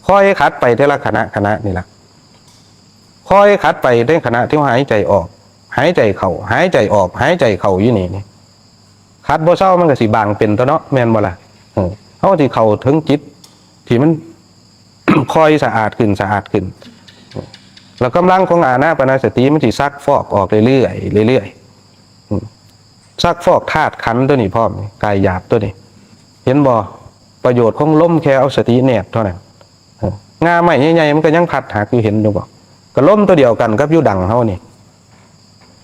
ค่อยคัดไปแต่ละคณะนี่แหละค่อยคัดไปในขณะที่หายใจออกหายใจเข้าหายใจออกหายใจเข้าอยู่นี่คัดบ่เศร้ามันก็สิบางเป็นตัวเนาะแม่นบ่ล่ะเขาที่เข้าถึงจิตที่มัน ค่อยสะอาดขึ้นแล้วกำลังของอานาปานสติมันสิซักฟอกออกเรื่อยๆซักฟอกธาตุขันธ์ตัวนี้พร้อมกายหยาบตัวนี้เห็นบ่ประโยชน์ของลมแค่เอาสติแนบเท่านั้นงาใหม่ใหญ่ๆมันก็ยังพัดหากอยู่เห็นอยู่บ่ก็ลมตัวเดียวกันกับอยู่ดังเฮานี่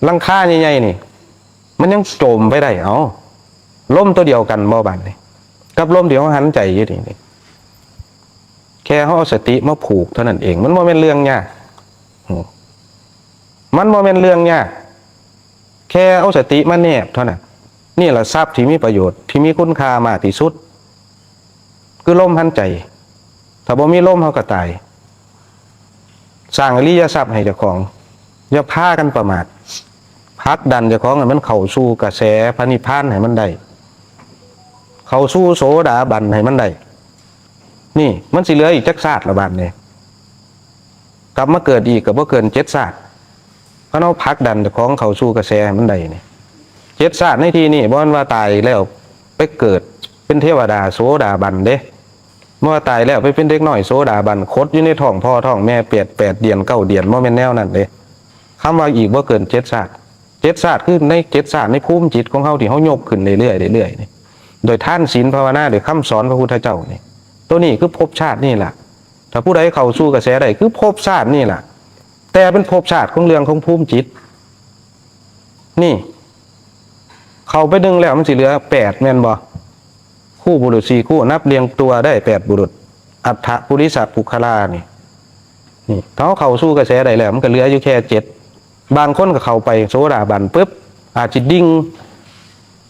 ลังค่าใหญ่ๆนี่มันยังโจมไปได้เอาลมตัวเดียวกันบ่บาดนี่กับลมเดียวหันใจอยู่นี่แค่เฮาเอาสติมาผูกเท่านั้นเองมันบ่แม่นเรื่องยากมันบ่แม่นเรื่องยากแค่เอาสติมาแนบเท่านั้นนี่แหละทรัพย์ที่มีประโยชน์ที่มีคุณค่ามากที่สุดคือลมหันใจถ้าบ่มีลมเฮาก็ตายสร้างอริยทรัพย์ให้เจ้าของอย่าพากันประมาทพักดันเจ้าของให้มันเข้าสู่กระแสพระนิพพานให้มันได้เข้าสู่โสดาบันให้มันได้นี่มันสิเหลืออีกจักชาติละบาดนี่กลับมาเกิดอีกก็บ่เกิน7ชาติเพราะเราพักดันเจ้าของเข้าสู่กระแสให้มันได้นี่7ชาติในที่นี่บ่ว่าตายแล้วไปเกิดเป็นเทวดาโสดาบันเด้เมื่อตายแล้วไปเป็นเด็กน้อยโสดาบันคดอยู่ในท้องพ่อท้องแม่8 เดือน9 เดือนบ่แม่นแนวนั้นเด้คำว่าอีกบ่เกิน7ชาติ7ชาติคือใน7ชาติในภูมิจิตของเฮาที่เฮายกขึ้นเรื่อยๆนี่โดยท่านศีลภาวนาโดยคำสอนพระพุทธเจ้านี่ตัวนี้คือภพชาตินี่ล่ะถ้าผู้ใดเข้าสู่กระแสใดคือภพชาตินี่ล่ะแต่เป็นภพชาติของเรื่องของภูมิจิตนี่เข้าไปดึงแล้วมันสิเหลือ8แม่นบ่คู่บุรุษ4คู่นับเรียงตัวได้8บุรุษอัฏฐปุริสปุคลานี่ถ้าเข้าสู่กระแสใดแล้วมันก็เหลืออยู่แค่7บางคนก็เข้าไปโสดาบันปุ๊บอาจสิดิ่ง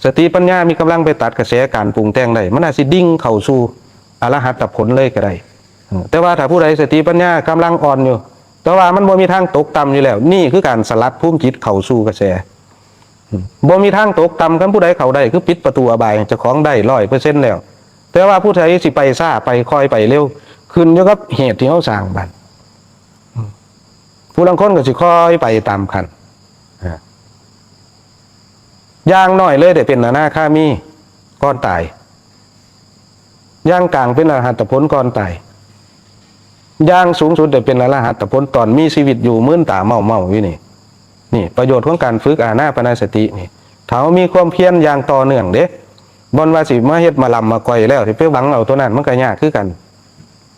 สติปัญญามีกำลังไปตัดกระแสการปรุงแต่งได้มันอาจสิดิ่งเข้าสู่อรหัตผลเลยก็ได้แต่ว่าถ้าผู้ใดสติปัญญากำลังอ่อนอยู่แต่ว่ามันบ่มีทางตกต่ำอยู่แล้วนี่คือการสลัดภูมิจิตเข้าสู่กระแสบ่มีทางตกต่ำกันผู้ใดเข้าได้คือปิดประตูอบายเจ้าของได้100%แล้ว แต่ว่าผู้ใดสิไปซ่าไปคอยไปเร็วขึ้นอยู่กับเหตุที่เขาสร้างบัดผู้ลังคนก็สิคอยไปตามคันอย่างน้อยเลยได้เป็นอนาคามีก่อนตายอย่างกลางเป็นอรหัตผลก่อนตายอย่างสูงสุดได้เป็นอรหัตผลตอนมีชีวิตอยู่มื่นตาเมาอยู่นี่ประโยชน์ของการฝึกอานาปานสตินี่ถ้ามีความเพียรอย่างต่อเนื่องเด้บนว่าสิมาเฮ็ดมาลำมาก่อยแล้วที่ไปบังเอาตัวนั้นมันก็ยากคือกัน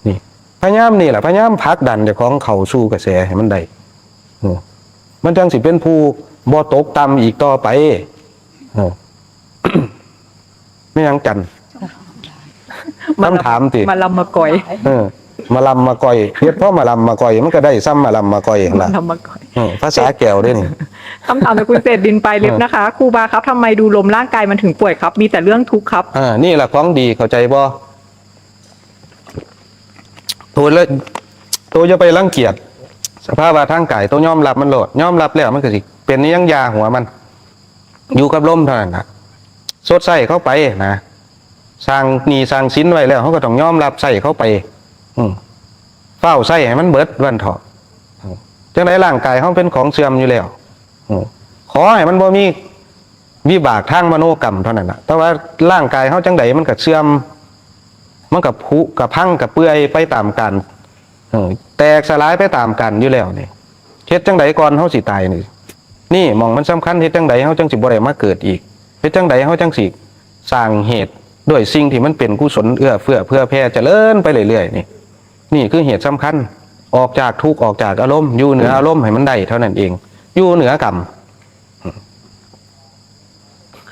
นี่พยายามนี่แหละพยายามผลักดันเจ้าของเข้าสู่กระแสให้มันได้มันจังสิเป็นผู้บ่ตกต่ำอีกต่อไปไม่ยังจันคำถามติ มาลำมาก่อย มาลำมาก่อยเฮ็ดเพราะมาลำมาก่อยมันก็ได้ซ้ำมาลำมาก่อยล่ะ ลำมาก่อย ภาษาแก้วด้วยนี่ คำถามจากคุณเศรษฐดินไปเล็บนะคะครูบาครับทำไมดูลมร่างกายมันถึงป่วยครับ มีแต่เรื่องทุกข์ครับ นี่แหละของดีเข้าใจบ่ตัวเลยตัวจะไปรังเกียจสภาพทางกายตัวยอมรับมันโลดยอมรับแล้วมันก็สิเป็นนี่ยังยาหัวมันอยู่กับลมเท่านั้นนะสดใส่เข้าไปนะสร้างนี่สร้างชิ้นไว้แล้วเขาก็ต้องยอมรับใส่เข้าไปเฝ้าใส่ให้มันเบิดวันเถาะจังไดร่างกายเขาเป็นของเสื่อมอยู่แล้วขอให้มันบ่มีวิบากทางมโนกรรมเท่านั้นนะแต่ว่าร่างกายเขาจังไดมันก็เสื่อมมันกับผุกับพังกับเปื่อยไปตามกันแตกสลายไปตามกันอยู่แล้วนี่เฮ็ดจังไดก่อนเขาสิตายนี่มองมันสำคัญเฮ็ดจังไดเขาจังสิบ่ได้มาเกิดอีกเฮ็ดจังไดเขาจังสิสร้างเหตุด้วยสิ่งที่มันเป็นกุศลเอื้อเฟื้อเพื่อแผ่เจริญไปเรื่อยๆนี่คือเหตุสำคัญออกจากทุกข์ออกจากอารมณ์อยู่เหนืออารมณ์ให้มันได้เท่านั้นเองอยู่เหนือกรรม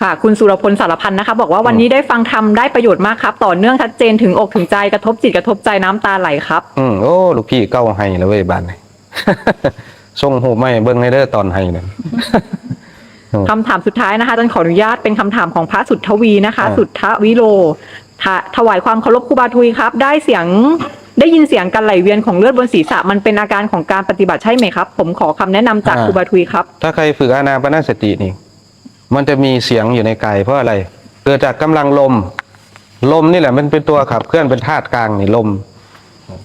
ค่ะคุณสุรพลสารพันธ์นะคะบอกว่าวันนี้ได้ฟังธรรมได้ประโยชน์มากครับต่อเนื่องชัดเจนถึงอกถึงใจกระทบจิตกระทบใจน้ำตาไหลครับโอ้ลูกพี่เก้าให้แล้วเว้ยบ้านนี่ ส่งหูไม่เบิ่งในเด้อตอนให้นั่น คำถามสุดท้ายนะคะอาจารย์ขออนุญาตเป็นคำถามของพระสุทธวีนะคะสุทธวิโรถวายความเคารพครูบาทุยครับได้ยินเสียงการไหลเวียนของเลือดบนศีรษะมันเป็นอาการของการปฏิบัติใช่ไหมครับผมขอคำแนะนำจากครูบาทุยครับถ้าใครฝึกอานาปานสตินี่มันจะมีเสียงอยู่ในกายเพราะอะไรเกิดจากกำลังลมนี่แหละมันเป็นตัวขับเคลื่อนเป็นธาตุกลางนี่ลม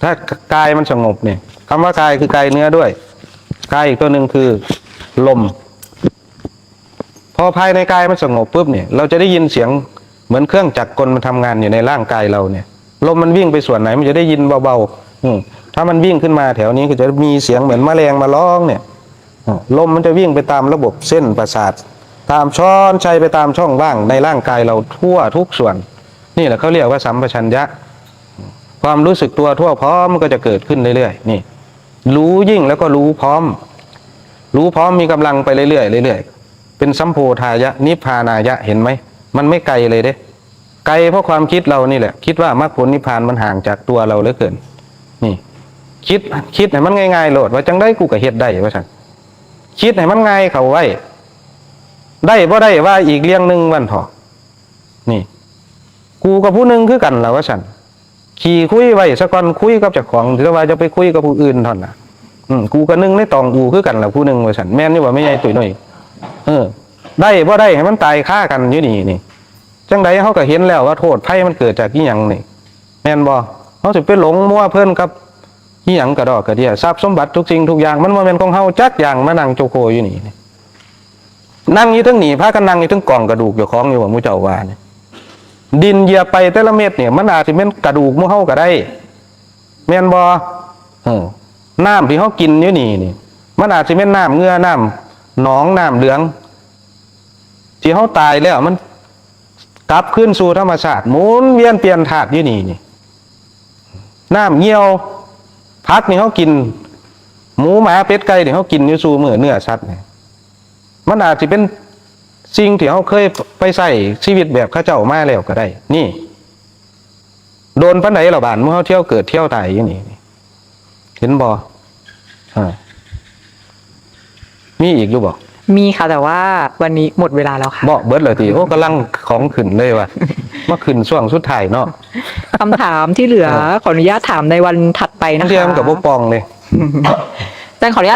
ถ้ากายมันสงบเนี่ยคำว่ากายคือกายเนื้อด้วยกายอีกตัวหนึ่งคือลมพอภายในกายมันสงบปุ๊บเนี่ยเราจะได้ยินเสียงเหมือนเครื่องจักรกลมันทำงานอยู่ในร่างกายเราเนี่ยลมมันวิ่งไปส่วนไหนมันจะได้ยินเบาๆถ้ามันวิ่งขึ้นมาแถวนี้ก็จะมีเสียงเหมือนแมลงมาร้องเนี่ยลมมันจะวิ่งไปตามระบบเส้นประสาทตามช้อนชัยไปตามช่องว่างในร่างกายเราทั่วทุกส่วนนี่แหละเขาเรียกว่าสัมปชัญญะความรู้สึกตัวทั่วพร้อมมันก็จะเกิดขึ้นเรื่อยๆนี่รู้ยิ่งแล้วก็รู้พร้อมมีกำลังไปเรื่อยๆเป็นสัมโพธายะนิพพานายะเห็นไหมมันไม่ไกลเลยเด้ไกลเพราะความคิดเรานี่แหละคิดว่ามรรคผลนิพพานมันห่างจากตัวเราเหลือเกินนี่คิดให้มันง่ายๆโลดว่าจังได้กูก็เฮ็ดได้ว่าซั่นคิดให้มันง่ายเข้าไว้ได้บ่ได้ว่าอีกเรื่องนึงวันเถาะนี่กูกับผู้นึงคือกันล่ะว่าซั่นขี่คุยไว้ซะก่อนคุยกับเจ้าของหรือว่าจะไปคุยกับผู้อื่นเท่านั้นน่ะกูก็นึงในตองกูคือกันล่ะผู้นึงว่าซั่นแม่นอยู่ว่าไม่ใหญ่ตุ้ยน้อยได้บ่ได้ให้มันตายฆ่ากันอยู่นี่จังใดเขาก็เห็นแล้วว่าโทษภัยมันเกิดจากอีหยังนี่แม่นบ่เขาสิไปหลงมั่วเพิ่นกับอีหยังกระดอกกระเดียทรัพย์สมบัติทุกสิ่งทุกอย่างมันบ่แม่นของเฮาจักอย่างมานั่งโจโกอยู่นี่นั่งอยู่ทั้งนี่พากันนั่งอยู่ทั้งกองกระดูกเจ้าของอยู่ว่าหมู่เจ้าว่านี่ดินเหยียบไปแต่ละเม็ดเนี่ยมันอาจสิเป็นกระดูกหมู่เฮาก็ได้แม่นบ่น้ำที่เฮากินอยู่นี่มันอาจสิเป็นน้ำเหงื่อน้ำหนองน้ำเหลืองที่เฮาตายแล้วมันกลับขึ้นสู่ธรรมชาติหมุนเวียนเปลี่ยนธาตุอยู่นี่น้ำเหี่ยวพักนี่เขากินหมูหมาเป็ดไก่นี่เขากินอยู่สู่มื้อเนื้อสัตว์นี่มันอาจจะเป็นสิ่งที่เขาเคยไปใส่ชีวิตแบบข้าเจ้ามาแล้วก็ได้นี่โดนปันไหนเราบ้านเมื่อเขาเที่ยวเกิดเที่ยวตายอยู่นี่เห็นบ่มีอีกอยู่บ่มีค่ะแต่ว่าวันนี้หมดเวลาแล้วค่ะเบิดเลยทีโอ้กำลังของขึ้นเลยว่ะมาขึ้นช่วงสุดท้ายเนาะคำถามที่เหลือขออนุญาตถามในวันถัดไปนะคะเทียมกับพวกปองเลยอาจารย์ขออนุญาต